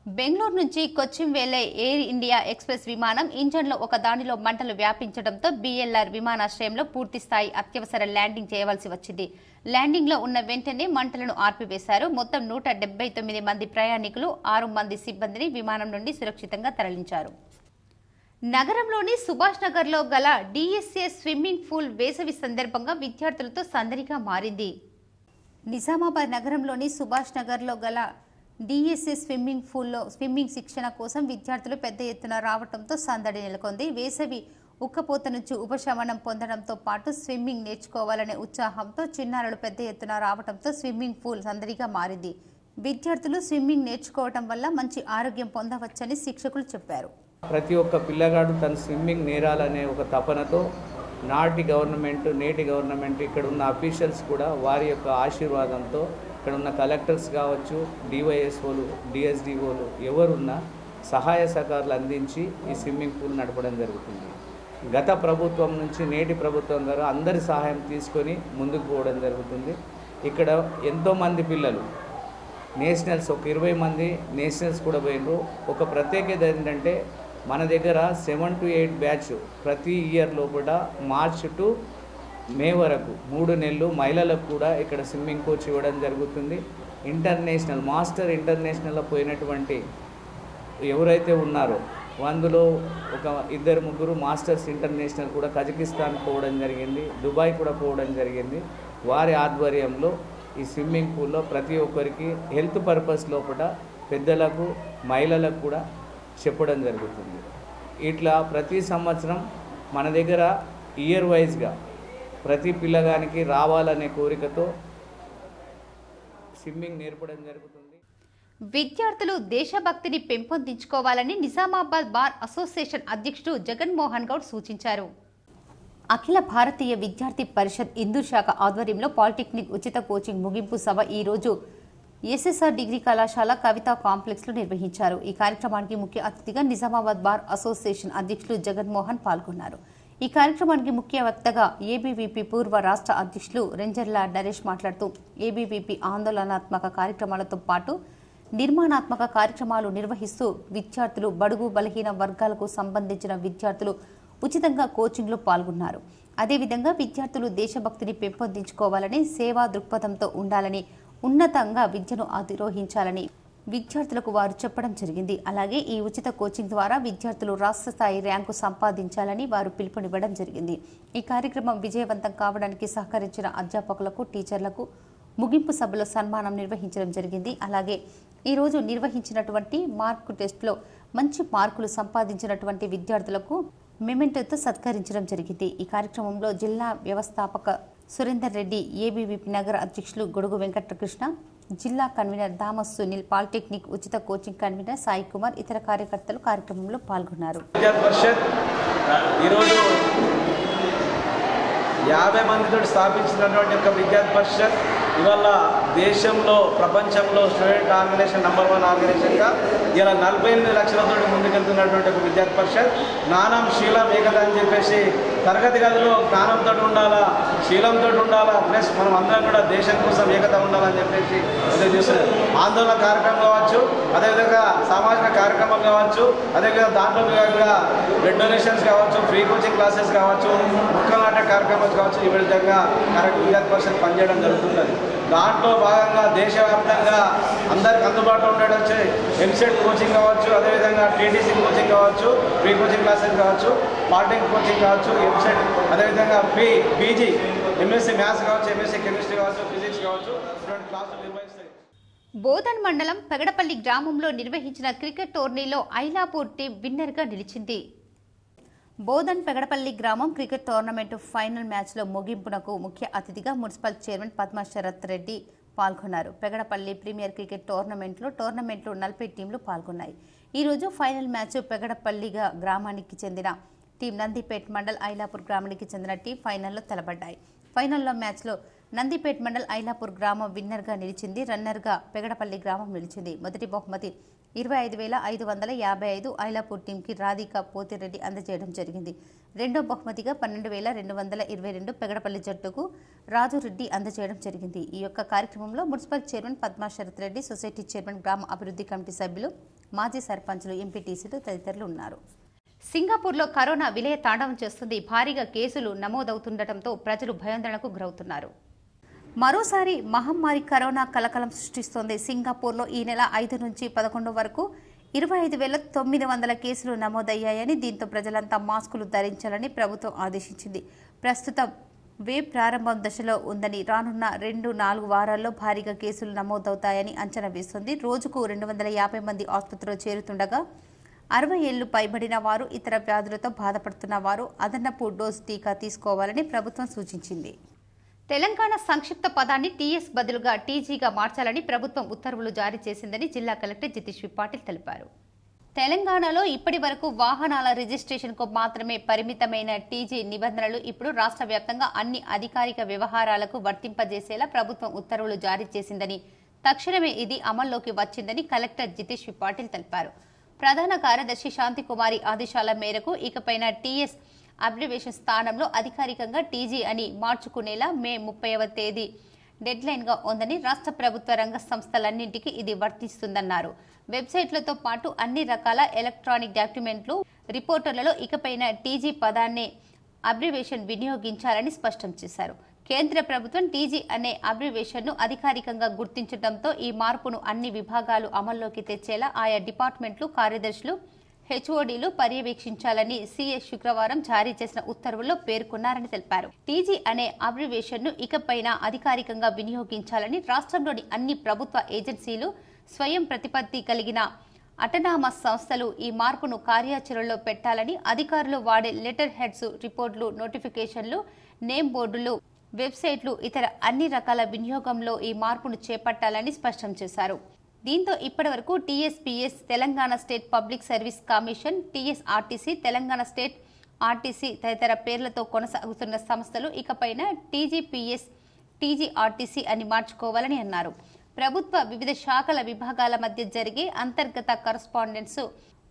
బెంగళూరు నుంచి కొచ్చిన్ వెళ్లే ఎయిర్ ఇండియా ఎక్స్ప్రెస్ విమానం ఇంజన్లో ఒక దానిలో మంటలు వ్యాపించడంతో బిఎల్ఆర్ విమానాశ్రయంలో పూర్తిస్థాయి అత్యవసర ల్యాండింగ్ చేయవలసి వచ్చింది. ల్యాండింగ్లో ఉన్న వెంటనే మంటలను ఆర్పివేశారు. మొత్తం 179 మంది ప్రయాణికులు, 6 మంది సిబ్బందిని విమానం నుండి సురక్షితంగా తరలించారు. నగరంలోని సుభాష్ నగర్లో గల డిఎస్ఏ స్విమ్మింగ్ పూల్ వేసవి సందర్భంగా విద్యార్థులతో సందడిగా మారింది. నిజామాబాద్ నగరంలోని సుభాష్ నగర్లో గల డిఎస్ఏ స్విమ్మింగ్ పూల్లో స్విమ్మింగ్ శిక్షణ కోసం విద్యార్థులు పెద్ద ఎత్తున రావడంతో సందడి నెలకొంది. వేసవి ఉక్కపోత నుంచి ఉపశమనం పొందడంతో పాటు స్విమ్మింగ్ నేర్చుకోవాలనే ఉత్సాహంతో చిన్నారులు పెద్ద ఎత్తున రావడంతో స్విమ్మింగ్ పూల్ సందడిగా మారింది. విద్యార్థులు స్విమ్మింగ్ నేర్చుకోవడం వల్ల మంచి ఆరోగ్యం పొందవచ్చని శిక్షకులు చెప్పారు. ప్రతి ఒక్క పిల్లగాడు తన స్విమ్మింగ్ నేరాలనే ఒక తపనతో నేటి గవర్నమెంట్ ఇక్కడ ఉన్న అఫీషియల్స్ కూడా వారి యొక్క ఆశీర్వాదంతో ఇక్కడ ఉన్న కలెక్టర్స్ కావచ్చు, డివైఎస్ఓలు, డిఎస్డిఓలు ఎవరున్నా సహాయ సహకారాలు అందించి ఈ స్విమ్మింగ్ పూల్ నడపడం జరుగుతుంది. గత ప్రభుత్వం నుంచి నేటి ప్రభుత్వం ద్వారా అందరి సహాయం తీసుకొని ముందుకు పోవడం జరుగుతుంది. ఇక్కడ ఎంతోమంది పిల్లలు నేషనల్స్, ఒక 20 మంది నేషనల్స్ కూడా పోయినారు. ఒక ప్రత్యేకత ఏంటంటే మన దగ్గర 7 to 8 బ్యాచ్ ప్రతి ఇయర్ లోపల మార్చ్ టు మే వరకు 3 నెలలు మహిళలకు కూడా ఇక్కడ స్విమ్మింగ్ కోచ్ ఇవ్వడం జరుగుతుంది. ఇంటర్నేషనల్ మాస్టర్ ఇంటర్నేషనల్లో పోయినటువంటి ఎవరైతే ఉన్నారో అందులో ఒక 2-3 మాస్టర్స్ ఇంటర్నేషనల్ కూడా కజకిస్తాన్ పోవడం జరిగింది, దుబాయ్ కూడా పోవడం జరిగింది. వారి ఆధ్వర్యంలో ఈ స్విమ్మింగ్ పూల్లో ప్రతి ఒక్కరికి హెల్త్ పర్పస్ లోపల పెద్దలకు మహిళలకు కూడా చెప్పడం జరుగుతుంది. ఇట్లా ప్రతి సంవత్సరం మన దగ్గర ఇయర్ వైజ్గా ప్రతి పిల్లగానికి రావాలనే కోరికతో స్విమ్మింగ్ నేర్పడం జరుగుతుంది. విద్యార్థులు దేశభక్తిని పెంపొందించుకోవాలని నిజామాబాద్ బార్ అసోసియేషన్ అధ్యక్షుడు జగన్మోహన్ గౌడ్ సూచించారు. అఖిల భారతీయ విద్యార్థి పరిషత్ ఇందూర్ శాఖ ఆధ్వర్యంలో పాలిటెక్నిక్ ఉచిత కోచింగ్ ముగింపు సభ ఈ రోజు ఎస్ఎస్ఆర్ డిగ్రీ కళాశాల కవితా కాంప్లెక్స్లో నిర్వహించారు. ఈ కార్యక్రమానికి ముఖ్య అతిథిగా నిజామాబాద్ బార్ అసోసియేషన్ అధ్యక్షులు జగన్మోహన్ పాల్గొన్నారు. ఈ కార్యక్రమానికి ముఖ్య వక్తగా ఏబీవీపీ పూర్వ రాష్ట్ర అధ్యక్షులు రెంజర్ల నరేష్ మాట్లాడుతూ ఏబీవీపీ ఆందోళనాత్మక కార్యక్రమాలతో పాటు నిర్మాణాత్మక కార్యక్రమాలు నిర్వహిస్తూ విద్యార్థులు, బడుగు బలహీన వర్గాలకు సంబంధించిన విద్యార్థులు ఉచితంగా కోచింగ్లో పాల్గొన్నారు. అదేవిధంగా విద్యార్థులు దేశభక్తిని పెంపొందించుకోవాలని, సేవా దృక్పథంతో ఉండాలని, ఉన్నతంగా విద్యను అధిరోహించాలని విద్యార్థులకు వారు చెప్పడం జరిగింది. అలాగే ఈ ఉచిత కోచింగ్ ద్వారా విద్యార్థులు రాష్ట్ర స్థాయి ర్యాంకు సంపాదించాలని వారు పిలుపునివ్వడం జరిగింది. ఈ కార్యక్రమం విజయవంతం కావడానికి సహకరించిన అధ్యాపకులకు, టీచర్లకు ముగింపు సభలో సన్మానం నిర్వహించడం జరిగింది. అలాగే ఈరోజు నిర్వహించినటువంటి మార్కు టెస్ట్లో మంచి మార్కులు సంపాదించినటువంటి విద్యార్థులకు మెమెంటోతో సత్కరించడం జరిగింది. ఈ కార్యక్రమంలో జిల్లా వ్యవస్థాపక సురేందర్ రెడ్డి, ఏబీవీపీ నగర అధ్యక్షులు గొడుగు వెంకటకృష్ణ, జిల్లా కన్వీనర్ దామస్ సునీల్, పాలిటెక్నిక్ ఉచిత కోచింగ్ కన్వీనర్ సాయి కుమార్, ఇతర కార్యకర్తలు కార్యక్రమంలో పాల్గొన్నారు. 50 మందితో స్థాపించినటువంటి ఒక విద్యార్థి పరిషత్ ఇవాళ దేశంలో, ప్రపంచంలో స్టూడెంట్ ఆర్గనైజేషన్ నంబర్ 1 ఆర్గనైజేషన్గా ఇలా 48 లక్షలతో ముందుకెళ్తున్నటువంటి ఒక విద్యార్థి పరిషత్. జ్ఞానం, శీలం, ఏకత అని చెప్పేసి తరగతి గదిలో జ్ఞానంతో ఉండాలా, శీలంతో ఉండాలా, ప్లస్ మనం అందరం కూడా దేశం కోసం ఏకత ఉండాలని చెప్పేసి చూస్తున్నారు. ఆందోళన కార్యక్రమం కావచ్చు, అదేవిధంగా సామాజిక కార్యక్రమాలు కావచ్చు, అదేవిధంగా దాంట్లో విధంగా బ్లడ్ డొనేషన్స్ కావచ్చు, ఫ్రీ కోచింగ్ క్లాసెస్ కావచ్చు, మొక్కలు నాటే కార్యక్రమాలు కావచ్చు, ఈ విధంగా విద్యార్థి పరిషత్ పనిచేయడం జరుగుతున్నది. దాంట్లో భాగంగా దేశవ్యాప్తంగా అందరికి అందుబాటులో ఉండేటొచ్చి ఎంసెట్ కోచింగ్ కావచ్చు, అదేవిధంగా టీటీసీ కోచింగ్ కావచ్చు, ఫ్రీ కోచింగ్ క్లాసెస్ కావచ్చు, పాలిటెక్నిక్ కోచింగ్ కావచ్చు, ఎంసెట్, అదేవిధంగా పీజీ, ఎంఎస్సీ మ్యాథ్స్ కావచ్చు, ఎంఎస్సీ కెమిస్ట్రీ కావచ్చు, ఫిజిక్స్ కావచ్చు, ఇటువంటి క్లాసులు నిర్వహిస్తాయి. బోధన్ మండలం పెగడపల్లి గ్రామంలో నిర్వహించిన క్రికెట్ టోర్నీలో ఐలాపూర్ టీం విన్నర్గా నిలిచింది. బోధన్ పెగడపల్లి గ్రామం క్రికెట్ టోర్నమెంటు ఫైనల్ మ్యాచ్లో ముగింపునకు ముఖ్య అతిథిగా మున్సిపల్ చైర్మన్ పద్మా శరత్ రెడ్డి పాల్గొన్నారు. పెగడపల్లి ప్రీమియర్ క్రికెట్ టోర్నమెంట్లో 40 టీంలు పాల్గొన్నాయి. ఈరోజు ఫైనల్ మ్యాచ్ పెగడపల్లిగా గ్రామానికి చెందిన టీం నందిపేట్ మండల్ ఐలాపూర్ గ్రామానికి చెందిన టీం ఫైనల్లో తలపడ్డాయి. ఫైనల్లో మ్యాచ్లో నందిపేట్ మండల్ ఐలాపూర్ గ్రామం విన్నర్గా నిలిచింది. రన్నర్గా పెగడపల్లి గ్రామం నిలిచింది. మొదటి బహుమతి 25,555 ఐలాపూర్ టీంకి రాధిక పోతిరెడ్డి అందజేయడం జరిగింది. రెండో బహుమతిగా 12,222 పెగడపల్లి జట్టుకు రాజురెడ్డి అందజేయడం జరిగింది. ఈ యొక్క కార్యక్రమంలో municipal chairman Padma Sharath Reddy, society chairman, గ్రామ అభివృద్ధి కమిటీ సభ్యులు, మాజీ సర్పంచులు, ఎంపీటీసీలు తదితరులు ఉన్నారు. సింగపూర్లో కరోనా విలయ తాండవం చేస్తుంది. భారీగా కేసులు నమోదవుతుండటంతో ప్రజలు భయాందోళనకు గురవుతున్నారు. మరోసారి మహమ్మారి కరోనా కలకలం సృష్టిస్తోంది. సింగపూర్లో ఈ నెల 5 నుంచి 11 వరకు 25,900 కేసులు నమోదయ్యాయని, దీంతో ప్రజలంతా మాస్కులు ధరించాలని ప్రభుత్వం ఆదేశించింది. ప్రస్తుతం వేవ్ ప్రారంభం దశలో ఉందని, రానున్న 2-4 వారాల్లో భారీగా కేసులు నమోదవుతాయని అంచనా వేస్తోంది. రోజుకు 250 మంది ఆసుపత్రిలో చేరుతుండగా 60 ఏళ్లు పైబడిన వారు, ఇతర వ్యాధులతో బాధపడుతున్న వారు అదనపు డోస్ టీకా తీసుకోవాలని ప్రభుత్వం సూచించింది. తెలంగాణ సంక్షిప్త పదాన్ని టీఎస్ బదులుగా టీజీగా మార్చాలని ప్రభుత్వం ఉత్తర్వులు జారీ చేసిందని జిల్లా కలెక్టర్ జితేష్ పాటిల్ తెలిపారు. తెలంగాణలో ఇప్పటి వరకు వాహనాల రిజిస్ట్రేషన్కు మాత్రమే పరిమితమైన టీజీ నిబంధనలు ఇప్పుడు రాష్ట్ర వ్యాప్తంగా అన్ని అధికారిక వ్యవహారాలకు వర్తింపజేసేలా ప్రభుత్వం ఉత్తర్వులు జారీ చేసిందని, తక్షణమే ఇది అమల్లోకి వచ్చిందని కలెక్టర్ జితేష్ పాటిల్ తెలిపారు. ప్రధాన కార్యదర్శి శాంతికుమారి ఆదేశాల మేరకు ఇకపైన టీఎస్ అబ్రివేషన్ స్థానంలో అధికారికంగా టీజీ అని మార్చుకునేలా మే 30వ తేదీ డెడ్లైన్గా ఉందని, రాష్ట్ర ప్రభుత్వ రంగ సంస్థలన్నింటికీ ఇది వర్తిస్తుందన్నారు. వెబ్సైట్లతో పాటు అన్ని రకాల ఎలక్ట్రానిక్ డాక్యుమెంట్లు, రిపోర్టర్లలో ఇకపైన టీజీ పదాన్ని అబ్రివేషన్ వినియోగించాలని స్పష్టం చేశారు. కేంద్ర ప్రభుత్వం టీజీ అనే అబ్రివేషన్ను అధికారికంగా గుర్తించడంతో ఈ మార్పును అన్ని విభాగాలు అమల్లోకి తెచ్చేలా ఆయా డిపార్ట్మెంట్లు, కార్యదర్శులు, హెచ్ఓడీలు పర్యవేక్షించాలని సీఎస్ శుక్రవారం జారీ చేసిన ఉత్తర్వుల్లో పేర్కొన్నారని తెలిపారు. టీజీ అనే అబ్రివేషన్ను ఇకపైన అధికారికంగా వినియోగించాలని రాష్ట్రంలోని అన్ని ప్రభుత్వ ఏజెన్సీలు, స్వయం ప్రతిపత్తి కలిగిన అటనామస్ సంస్థలు ఈ మార్పును కార్యాచరణలో పెట్టాలని, అధికారులు వాడే లెటర్ హెడ్స్, రిపోర్టులు, నోటిఫికేషన్లు, నేమ్ బోర్డులు, వెబ్సైట్లు, ఇతర అన్ని రకాల వినియోగంలో ఈ మార్పును చేపట్టాలని స్పష్టం చేశారు. దీంతో ఇప్పటివరకు TSPS, Telangana state public service commission, TSRTC, Telangana state RTC తదితర పేర్లతో కొనసాగుతున్న సంస్థలు ఇకపైన టీజీపీఎస్, టీజీఆర్టీసీ అని మార్చుకోవాలని అన్నారు. ప్రభుత్వ వివిధ శాఖల విభాగాల మధ్య జరిగే అంతర్గత కరస్పాండెన్స్,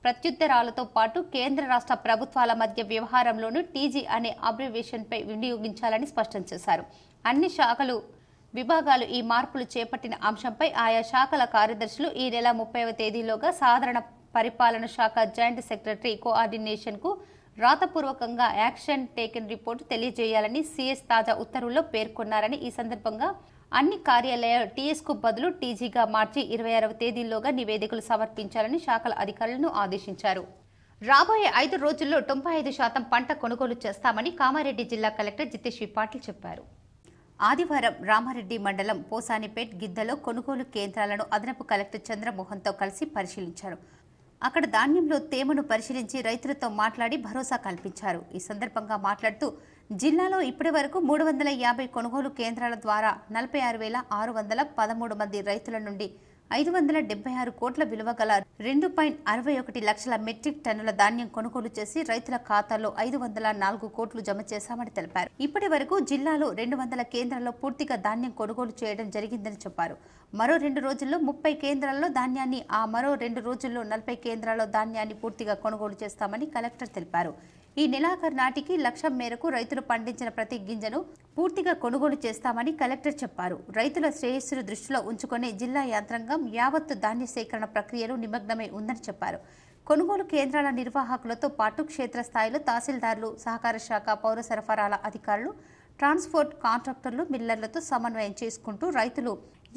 ప్రత్యుత్తరాలతో పాటు కేంద్ర రాష్ట్ర ప్రభుత్వాల మధ్య వ్యవహారంలోనూ టీజీ అనే అబ్రివేషన్పై వినియోగించాలని స్పష్టం చేశారు. అన్ని శాఖలు, విభాగాలు ఈ మార్పులు చేపట్టిన అంశంపై ఆయా శాఖల కార్యదర్శులు ఈ నెల 30వ తేదీలోగా సాధారణ పరిపాలన శాఖ జాయింట్ సెక్రటరీ కోఆర్డినేషన్కు రాతపూర్వకంగా యాక్షన్ టేకెన్ రిపోర్టు తెలియజేయాలని సీఎస్ తాజా ఉత్తర్వుల్లో పేర్కొన్నారని, ఈ సందర్భంగా అన్ని కార్యాలయాలు టీఎస్కు బదులు టీజీగా మార్చి 26వ తేదీలోగా నివేదికలు సమర్పించాలని శాఖల అధికారులను ఆదేశించారు. రాబోయే 5 రోజుల్లో 95% పంట కొనుగోలు చేస్తామని కామారెడ్డి జిల్లా కలెక్టర్ జితేష్ పాటిల్ చెప్పారు. ఆదివారం రామారెడ్డి మండలం పోసానిపేట్ గిద్దలో కొనుగోలు కేంద్రాలను అదనపు కలెక్టర్ చంద్రమోహన్తో కలిసి పరిశీలించారు. అక్కడ ధాన్యంలో తేమను పరిశీలించి రైతులతో మాట్లాడి భరోసా కల్పించారు. ఈ సందర్భంగా మాట్లాడుతూ జిల్లాలో ఇప్పటి వరకు 350 కొనుగోలు కేంద్రాల ద్వారా 46,613 మంది రైతుల నుండి 576 కోట్ల విలువ గల 2.61 లక్షల మెట్రిక్ టన్నుల ధాన్యం కొనుగోలు చేసి రైతుల ఖాతాల్లో 504 కోట్లు జమ చేశామని తెలిపారు. ఇప్పటి వరకు జిల్లాలో 200 కేంద్రాల్లో పూర్తిగా ధాన్యం కొనుగోలు చేయడం జరిగిందని చెప్పారు. మరో 2 రోజుల్లో 30 కేంద్రాల్లో ధాన్యాన్ని, మరో 2 రోజుల్లో 40 కేంద్రాల్లో ధాన్యాన్ని పూర్తిగా కొనుగోలు చేస్తామని కలెక్టర్ తెలిపారు. ఈ నెలాఖరు నాటికి లక్ష్యం మేరకు రైతులు పండించిన ప్రతి గింజను పూర్తిగా కొనుగోలు చేస్తామని కలెక్టర్ చెప్పారు. రైతుల శ్రేయస్సును దృష్టిలో ఉంచుకొని జిల్లా యంత్రాంగం యావత్తు ధాన్య సేకరణ ప్రక్రియలో నిమగ్నమై ఉందని చెప్పారు. కొనుగోలు కేంద్రాల నిర్వాహకులతో పాటు క్షేత్రస్థాయిలో తహసీల్దార్లు, సహకార శాఖ, పౌర సరఫరాల అధికారులు, ట్రాన్స్పోర్ట్ కాంట్రాక్టర్లు, మిల్లర్లతో సమన్వయం చేసుకుంటూ రైతులు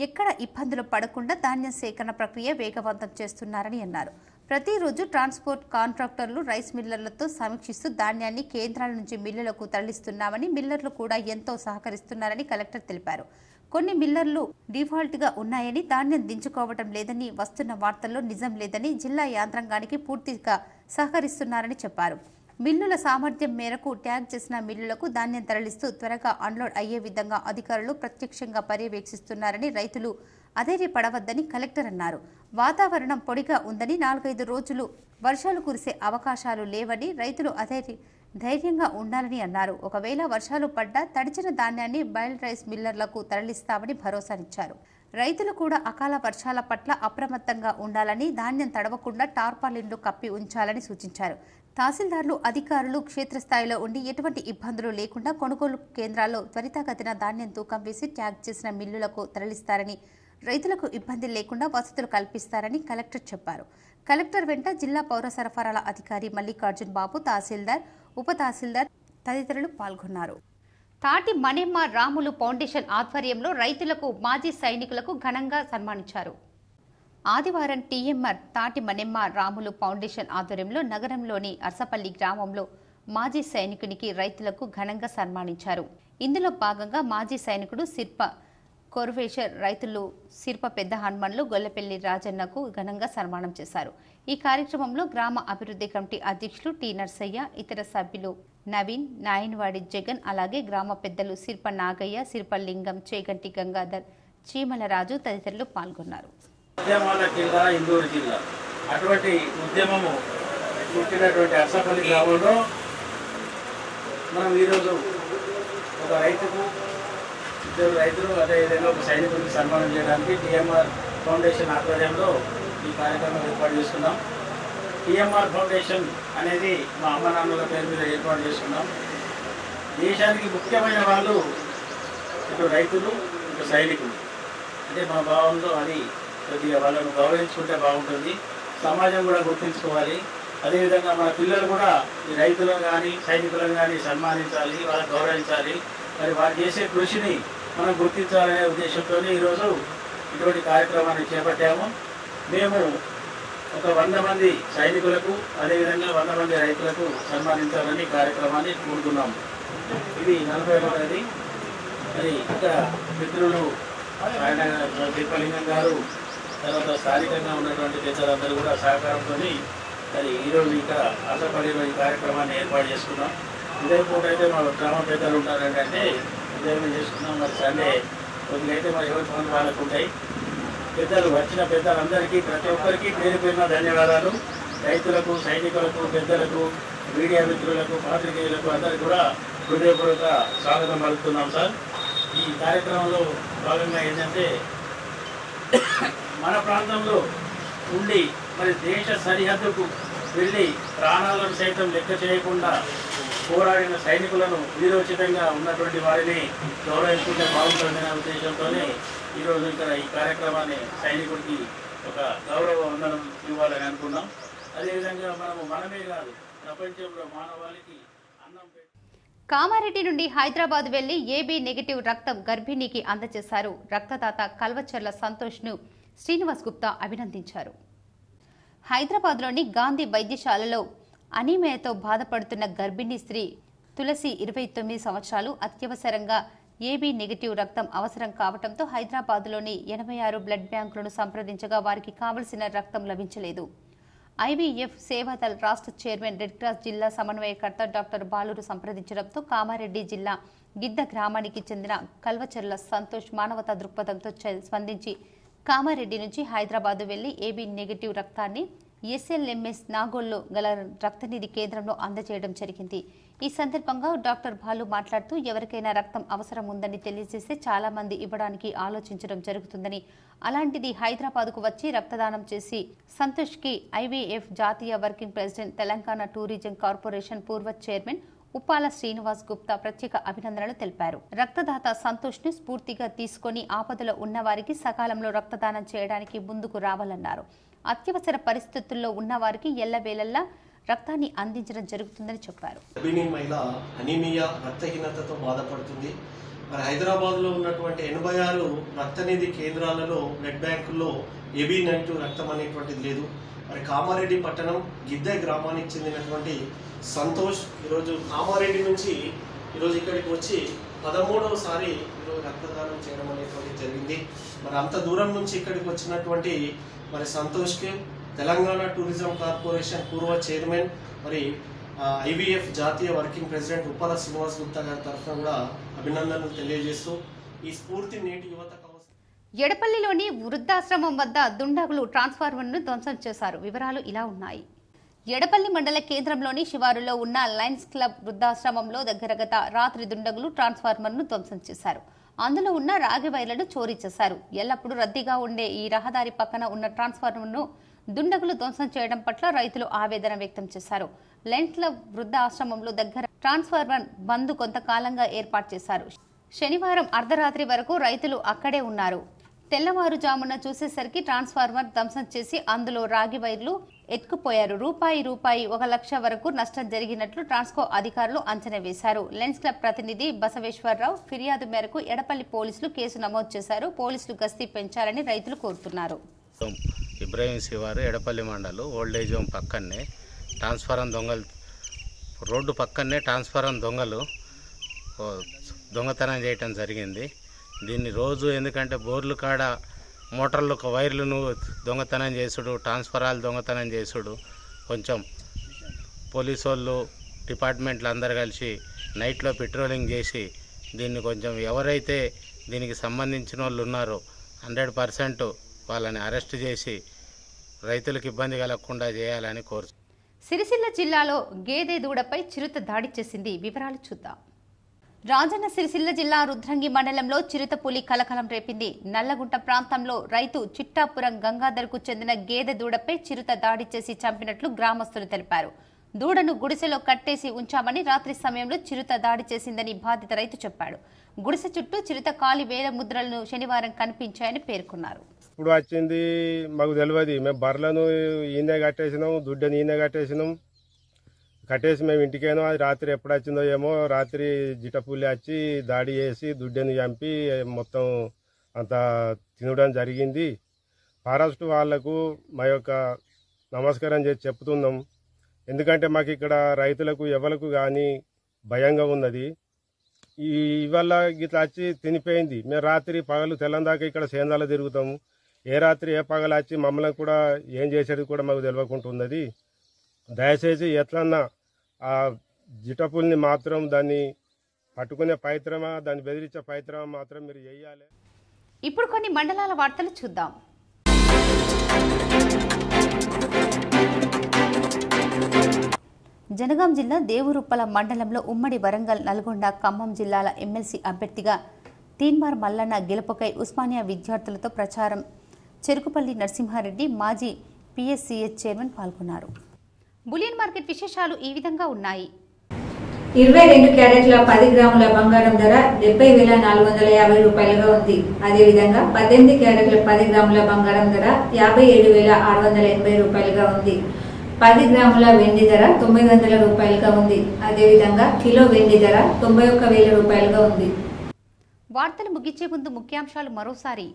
ఎక్కడ ఇబ్బందులు పడకుండా ధాన్యం సేకరణ ప్రక్రియ వేగవంతం చేస్తున్నారని అన్నారు. ప్రతిరోజు ట్రాన్స్పోర్ట్ కాంట్రాక్టర్లు, రైస్ మిల్లర్లతో సమీక్షిస్తూ ధాన్యాన్ని కేంద్రాల నుంచి మిల్లులకు తరలిస్తున్నామని, మిల్లర్లు కూడా ఎంతో సహకరిస్తున్నారని కలెక్టర్ తెలిపారు. కొన్ని మిల్లర్లు డిఫాల్ట్గా ఉన్నాయని, ధాన్యం దించుకోవటం లేదని, వస్తున్న వార్తల్లో నిజం లేదని, జిల్లా యాంత్రాంగానికి పూర్తిగా సహకరిస్తున్నారని చెప్పారు. మిల్లుల సామర్థ్యం మేరకు ట్యాగ్ చేసిన మిల్లులకు ధాన్యం తరలిస్తూ త్వరగా అన్లోడ్ అయ్యే విధంగా అధికారులు ప్రత్యక్షంగా పర్యవేక్షిస్తున్నారని, రైతులు అధైర్యపడవద్దని కలెక్టర్ అన్నారు. వాతావరణం పొడిగా ఉందని, 4-5 రోజులు వర్షాలు కురిసే అవకాశాలు లేవని, రైతులు ధైర్యంగా ఉండాలని అన్నారు. ఒకవేళ వర్షాలు పడ్డా తడిచిన ధాన్యాన్ని బాయిల్డ్ రైస్ మిల్లర్లకు తరలిస్తామని భరోసానిచ్చారు. రైతులు కూడా అకాల వర్షాల పట్ల అప్రమత్తంగా ఉండాలని, ధాన్యం తడవకుండా టార్పాలిన్లు కప్పి ఉంచాలని సూచించారు. తహసీల్దార్లు, అధికారులు క్షేత్రస్థాయిలో ఉండి ఎటువంటి ఇబ్బందులు లేకుండా కొనుగోలు కేంద్రాల్లో త్వరితగతిన ధాన్యం తూకం వేసి ట్యాగ్ చేసిన మిల్లులకు తరలిస్తారని, రైతులకు ఇబ్బంది లేకుండా వసతులు కల్పిస్తారని కలెక్టర్ చెప్పారు. కలెక్టర్ వెంట జిల్లా పౌర సరఫరాల అధికారి మల్లికార్జున్ బాబు, తహసీల్దార్, ఉప తహసీల్దార్ తదితరులు పాల్గొన్నారు. తాటి మణెమ్మ రాములు ఫౌండేషన్ ఆధ్వర్యంలో రైతులకు, మాజీ సైనికులకు ఘనంగా సన్మానించారు. ఆదివారం టీఎంఆర్ తాటి మణెమ్మ రాములు ఫౌండేషన్ ఆధ్వర్యంలో నగరంలోని అర్సపల్లి గ్రామంలో మాజీ సైనికునికి రైతులకు ఘనంగా సన్మానించారు. ఇందులో భాగంగా మాజీ సైనికుడు సిర్ప కొర్వేశ్వర్, రైతులు సిర్ప పెద్ద హనుమన్లు, గొల్లపల్లి రాజన్నకు ఘనంగా సన్మానం చేశారు. ఈ కార్యక్రమంలో గ్రామ అభివృద్ధి కమిటీ అధ్యక్షులు టి నర్సయ్య, ఇతర సభ్యులు నవీన్, నాయన్వాడి జగన్, అలాగే గ్రామ పెద్దలు సిర్ప నాగయ్య, సిర్ప లింగం, చేగంటి గంగాధర్, చీమల రాజు తదితరులు పాల్గొన్నారు. ఉద్యమాల జిల్లా, ఇందూరు జిల్లా అటువంటి ఉద్యమము పుట్టినటువంటి అర్సపల్లి గ్రామంలో మనం ఈరోజు ఒక రైతుకు, ఇద్దరు రైతులు, అదేవిధంగా ఒక సైనికుడికి సన్మానం చేయడానికి టీఎంఆర్ ఫౌండేషన్ ఆధ్వర్యంలో ఈ కార్యక్రమం ఏర్పాటు చేసుకున్నాం. టీఎంఆర్ ఫౌండేషన్ అనేది మా అమ్మ నాన్నల పేరు మీద ఏర్పాటు చేసుకున్నాం. దేశానికి ముఖ్యమైన వాళ్ళు ఇటు రైతులు, ఇటు సైనికులు. అంటే మా భావంలో అది కొద్దిగా వాళ్ళను గౌరవించుకుంటే బాగుంటుంది. సమాజం కూడా గుర్తించుకోవాలి. అదేవిధంగా మన పిల్లలు కూడా ఈ రైతులను కానీ సైనికులను కానీ సన్మానించాలి, వాళ్ళని గౌరవించాలి. మరి వారు చేసే కృషిని మనం గుర్తించాలనే ఉద్దేశంతో ఈరోజు ఇటువంటి కార్యక్రమాన్ని చేపట్టాము. మేము ఒక 100 మంది సైనికులకు, అదేవిధంగా 100 మంది రైతులకు సన్మానించాలని కార్యక్రమాన్ని కోరుకున్నాము. ఇది 41ది. మరి ఇక్కడ మిత్రులు ఆయన దీపలింగం గారు, తర్వాత స్థానికంగా ఉన్నటువంటి పెద్దలందరూ కూడా సహకారంతో మరి ఈరోజు ఇక్కడ అర్సపల్లిలో ఈ కార్యక్రమాన్ని ఏర్పాటు చేసుకున్నాం. ఉదయం పూట అయితే మా గ్రామ పెద్దలు ఉంటారంటే ఉదయం చేసుకున్నాం. మరి సండే కొద్దిగా అయితే మరి ఎవరి పనులు వాళ్ళకు ఉంటాయి. పెద్దలు, వచ్చిన పెద్దలందరికీ, ప్రతి ఒక్కరికి పేరు పేరున ధన్యవాదాలు. రైతులకు, సైనికులకు, పెద్దలకు, మీడియా మిత్రులకు, పాత్రికేయులకు అందరికీ కూడా హృదయపూర్వక స్వాగతం పలుకుతున్నాం సార్. ఈ కార్యక్రమంలో భాగంగా ఏంటంటే మన ప్రాంతంలో ఉండి మరి దేశ సరిహద్దుకు వెళ్ళి ప్రాణాలను సైతం లెక్క చేయకుండా పోరాడిన సైనికులను, వీరోచితంగా ఉన్నటువంటి వారిని గౌరవించుకుంటే బాగుంటుందనే ఉద్దేశంతోనే ఈరోజు ఇక్కడ ఈ కార్యక్రమాన్ని సైనికుడికి ఒక గౌరవ వందనం ఇవ్వాలని అనుకున్నాం. అదేవిధంగా మనమే కాదు, ప్రపంచంలో మానవాళికి అన్నం కామారెడ్డి నుండి హైదరాబాద్ వెళ్లి ఏబీ నెగిటివ్ రక్తం గర్భిణికి అందజేశారు. రక్తదాత కల్వచర్ల సంతోష్ను శ్రీనివాస్ గుప్తా అభినందించారు. హైదరాబాద్లోని గాంధీ వైద్యశాలలో అనీమియాతో బాధపడుతున్న గర్భిణీ స్త్రీ తులసి 29 సంవత్సరాలు అత్యవసరంగా ఏబీ నెగిటివ్ రక్తం అవసరం కావడంతో హైదరాబాద్లోని 86 బ్లడ్ బ్యాంకులను సంప్రదించగా వారికి కావలసిన రక్తం లభించలేదు. ఐవీఎఫ్ సేవాదల్ రాష్ట్ర చైర్మన్, రెడ్ క్రాస్ జిల్లా సమన్వయకర్త డాక్టర్ బాలూరు సంప్రదించడంతో కామారెడ్డి జిల్లా గిద్ద గ్రామానికి చెందిన కల్వచర్ల సంతోష్ మానవతా దృక్పథంతో స్పందించి కామారెడ్డి నుంచి హైదరాబాద్ వెళ్లి ఏబీ నెగిటివ్ రక్తాన్ని ఎస్ఎల్ఎంఎస్ నాగోల్లో గల రక్తనిధి కేంద్రంలో అందజేయడం జరిగింది. ఈ సందర్భంగా డాక్టర్ బాలు మాట్లాడుతూ, ఎవరికైనా రక్తం అవసరం ఉందని తెలియజేస్తే చాలా మంది ఇవ్వడానికి ఆలోచించడం జరుగుతుందని, అలాంటిది హైదరాబాద్కు వచ్చి రక్తదానం చేసి సంతోష్కి ఐవీఎఫ్ జాతీయ working president, Telangana tourism corporation పూర్వ చైర్మన్ ఉప్పాల శ్రీనివాస్ గుప్తా ప్రత్యేక అభినందనలు తెలిపారు. రక్తదాత సంతోష్ ను స్ఫూర్తిగా తీసుకుని ఆపదలో ఉన్నవారికి సకాలంలో రక్తదానం చేయడానికి ముందుకు రావాలన్నారు. అత్యవసర పరిస్థితుల్లో ఉన్నవారికి ఎల్లవేళలా రక్తాన్ని అందించడం జరుగుతుందని చెప్పారు. గర్భిణీ మహిళ అనీమియా, రక్తహీనతతో బాధపడుతుంది. మరి హైదరాబాద్లో ఉన్నటువంటి 86 రక్తనిధి కేంద్రాలలో, బ్లడ్ బ్యాంకుల్లో ఏబీ నెగిటివ్ రక్తం అనేటువంటిది లేదు. మరి కామారెడ్డి పట్టణం గిద్దె గ్రామానికి చెందినటువంటి సంతోష్ ఈరోజు కామారెడ్డి నుంచి ఈరోజు ఇక్కడికి వచ్చి 13వసారి ఈరోజు రక్తదానం చేయడం అనేటువంటి జరిగింది. మరి అంత దూరం నుంచి ఇక్కడికి వచ్చినటువంటి మరి సంతోష్కి తెలంగాణ టూరిజం కార్పొరేషన్ పూర్వ చైర్మన్ మరి IVF జాతీయ వర్కింగ్ ప్రెసిడెంట్ ఉప్పల శ్రీనివాస్ గుప్తా గారి తరఫున కూడా అభినందనలు తెలియజేస్తూ ఈ స్ఫూర్తి నేటి యువతకు ఎడపల్లిలోని వృద్ధాశ్రమం వద్ద దుండగులు ట్రాన్స్ఫార్మర్ను ధ్వంసం చేశారు. వివరాలు ఇలా ఉన్నాయి. ఎడపల్లి మండల కేంద్రంలోని శివారులో ఉన్న లయన్స్ క్లబ్ వృద్ధాశ్రమంలో గత రాత్రి దుండగులు ట్రాన్స్ఫార్మర్ను ధ్వంసం చేశారు. అందులో ఉన్న రాగి వైర్లను చోరీ చేశారు. ఎల్లప్పుడూ రద్దీగా ఉండే ఈ రహదారి పక్కన ఉన్న ట్రాన్స్ఫార్మర్ను దుండగులు ధ్వంసం చేయడం పట్ల రైతులు ఆవేదన వ్యక్తం చేశారు. లయన్స్ క్లబ్ వృద్ధాశ్రమంలో ట్రాన్స్ఫార్మర్ బంద్ కొంతకాలంగా ఏర్పాటు చేశారు. శనివారం అర్ధరాత్రి వరకు రైతులు అక్కడే ఉన్నారు. తెల్లవారుజామున చూసేసరికి ట్రాన్స్ఫార్మర్ ధ్వంసం చేసి అందులో రాగి వైర్లు ఎత్తుకుపోయారు. రూపాయి 1 లక్ష వరకు నష్టం జరిగినట్లు ట్రాన్స్కో అధికారులు అంచనా వేశారు. లయన్స్ క్లబ్ ప్రతినిధి బసవేశ్వరరావు ఫిర్యాదు మేరకు ఎడపల్లి పోలీసులు కేసు నమోదు చేశారు. పోలీసులు గస్తీ పెంచాలని రైతులు కోరుతున్నారు. ఇబ్రాహీం శివారు ఎడపల్లి మండలం ఓల్డేజ్ హోమ్ పక్కనే ట్రాన్స్ఫారం దొంగలు రోడ్డు పక్కనే ట్రాన్స్ఫారం దొంగతనం చేయటం జరిగింది. దీన్ని రోజు ఎందుకంటే బోర్లు కాడ మోటార్లు వైర్లను దొంగతనం చేసుడు, ట్రాన్స్ఫరాలు దొంగతనం చేసుడు, కొంచెం పోలీసు వాళ్ళు డిపార్ట్మెంట్లు అందరు కలిసి నైట్లో పెట్రోలింగ్ చేసి దీన్ని కొంచెం ఎవరైతే దీనికి సంబంధించిన వాళ్ళు ఉన్నారో 100% వాళ్ళని అరెస్ట్ చేసి రైతులకు ఇబ్బంది కలగకుండా చేయాలని కోరుతున్నాను. సిరిసిల్ల జిల్లాలో గేదె దూడపై చిరుత దాడి చేసింది. వివరాలు చూద్దాం. రాజన్న సిరిసిల్ల జిల్లా రుద్రంగి మండలంలో చిరుత పులి కలకలం రేపింది. నల్లగుంట ప్రాంతంలో రైతు చిట్టాపురం గంగాధర్కు చెందిన గేదె దూడపై చిరుత దాడి చేసి చంపినట్లు గ్రామస్తులు తెలిపారు. దూడను గుడిసెలో కట్టేసి ఉంచామని, రాత్రి సమయంలో చిరుత దాడి చేసిందని బాధిత రైతు చెప్పాడు. గుడిసె చుట్టూ చిరుత కాలి వేల ముద్రలను శనివారం కనిపించాయని పేర్కొన్నారు. ఇప్పుడు వచ్చింది మాకు తెలియదు. మేము బర్రెలను ఈయనే కట్టేసినాం, దుడ్డని ఈయనే కట్టేసినాం. కట్టేసి మేము ఇంటికేనో అది రాత్రి ఎప్పుడు వచ్చిందో ఏమో, రాత్రి జిటపుల్లి వచ్చి దాడి చేసి దుడ్డని చంపి మొత్తం అంత తినడం జరిగింది. ఫారెస్ట్ వాళ్లకు మా యొక్క నమస్కారం చేసి చెప్తున్నాం. ఎందుకంటే మాకు ఇక్కడ రైతులకు ఎవరికి కానీ భయంగా ఉన్నది. ఇవాళ గిట్లా వచ్చి తినిపోయింది. మేము రాత్రి పగలు తెల్లందాకా ఇక్కడ సేందాలో తిరుగుతాము. ఏ రాత్రి ఏ పగలు వచ్చి మమ్మల్ని కూడా ఏం చేసేది కూడా మాకు తెలియకుంటున్నది. దయచేసి ఎట్లన్నా ఆ జిటపుల్ని మాత్రం దాన్ని పట్టుకునే ప్రయత్నమా, దాన్ని బెదిరించే ప్రయత్నమా మాత్రం మీరు చేయాలి. ఇప్పుడు కొన్ని మండలాల వార్తలు చూద్దాం. జనగాం జిల్లా దేవురుప్పల మండలంలో ఉమ్మడి వరంగల్, నల్గొండ, ఖమ్మం జిల్లాల ఎమ్మెల్సీ అభ్యర్థిగా తీన్మార్ మల్లన్న గెలుపుకై ఉస్మానియా విద్యార్థులతో ప్రచారం. చెరుకుపల్లి నరసింహారెడ్డి మాజీ PSCH చైర్మన్ పాల్గొన్నారు. బులియన్ మార్కెట్ విశేషాలు ఈ విధంగా ఉన్నాయి. 22 క్యారెట్ల 10 గ్రాముల బంగారం ధర 70,450 రూపాయలుగా ఉంది. అదేవిధంగా 18 క్యారెట్ల 10 గ్రాముల బంగారం ధర 57,680 రూపాయలుగా ఉంది. 10 గ్రాముల వెండి ధర 900 రూపాయలుగా ఉంది. అదేవిధంగా కిలో వెండి ధర 91,000 రూపాయలుగా ఉంది. వార్తలు ముగించే ముందు ముఖ్యాంశాలు మరోసారి.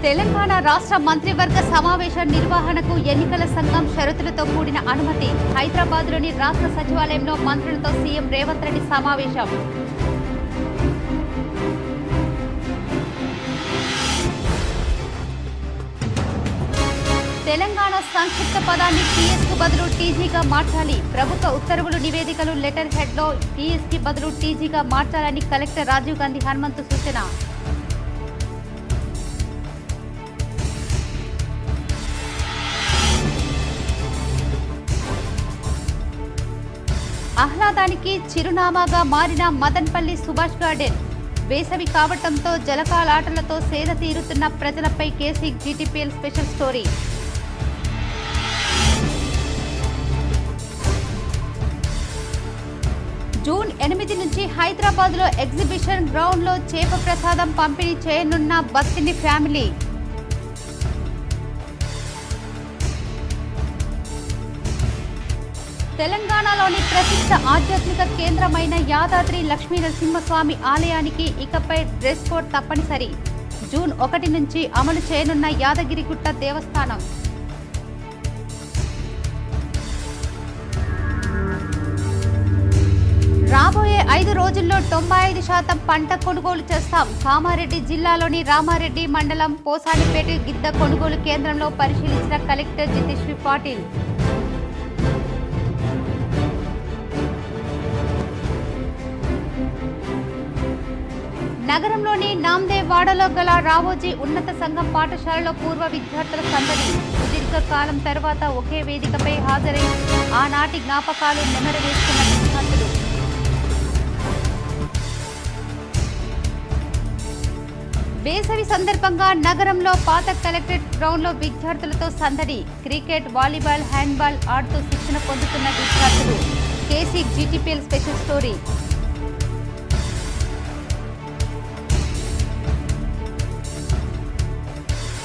తెలంగాణ రాష్ట్ర మంత్రివర్గ సమావేశ నిర్వహణకు ఎన్నికల సంఘం షరతులతో కూడిన అనుమతి. హైదరాబాద్లోని రాష్ట్ర సచివాలయంలో మంత్రులతో సీఎం రేవంత్ రెడ్డి సమావేశం. తెలంగాణ సంక్షిప్త పదాన్ని టీఎస్కు బదులు టీజీగా మార్చాలి. ప్రభుత్వ ఉత్తర్వులు, నివేదికలు లెటర్ హెడ్లో టీఎస్కి బదులు టీజీగా మార్చాలని కలెక్టర్ రాజీవ్ గాంధీ హనుమంతు సూచన. ఆహ్లాదానికి చిరునామాగా మారిన మదన్పల్లి సుభాష్ గార్డెన్. వేసవి కావటంతో జలకాలాటలతో సేద తీరుతున్న ప్రజలపై KC GTPL special story. June 8 నుంచి హైదరాబాద్లో ఎగ్జిబిషన్ గ్రౌండ్లో చేప ప్రసాదం పంపిణీ చేయనున్న బత్తిని ఫ్యామిలీ. తెలంగాణలోని ప్రసిద్ధ ఆధ్యాత్మిక కేంద్రమైన యాదాద్రి లక్ష్మీ నరసింహస్వామి ఆలయానికి ఇకపై డ్రెస్ కోడ్ తప్పనిసరి. జూన్ 1 నుంచి అమలు చేయనున్న యాదగిరిగుట్ట దేవస్థానం. రాబోయే 5 రోజుల్లో 95% పంట కొనుగోలు చేస్తాం. కామారెడ్డి జిల్లాలోని రామారెడ్డి మండలం పోసానిపేట గిద్ద కొనుగోలు కేంద్రంలో పరిశీలించిన కలెక్టర్ జితేశ్వరి పాటిల్. నగరంలోని నాందేవ్ వాడలో గల రావోజీ ఉన్నత సంఘం పాఠశాలలో పూర్వ విద్యార్థుల సందడి. సుదీర్ఘకాలం తర్వాత ఒకే వేదికపై హాజరై ఆనాటి జ్ఞాపకాలు నెమరవేసుకున్న విద్యార్థులు. వేసవి సందర్భంగా నగరంలో పాత కలెక్టరేట్ గ్రౌండ్లో విద్యార్థులతో సందడి. క్రికెట్, వాలీబాల్, హ్యాండ్బాల్ ఆడుతూ శిక్షణ పొందుతున్న విద్యార్థులు. KC GTPL special story.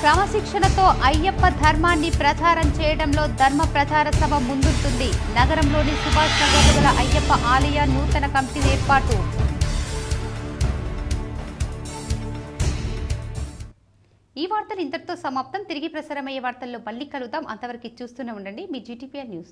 క్రమశిక్షణతో అయ్యప్ప ధర్మాన్ని ప్రచారం చేయడంలో ధర్మ ప్రచార సభ ముందుంటుంది. నగరంలోని సుభాష్ నగర్లో గల అయ్యప్ప ఆలయ నూతన కమిటీ ఏర్పాటు. ఈ వార్తలు ఇంతటితో సమాప్తం. తిరిగి ప్రసారమయ్యే వార్తల్లో మళ్ళీ కలుద్దాం. అంతవరకు చూస్తూనే ఉండండి మీ జీటీపీఎల్ న్యూస్.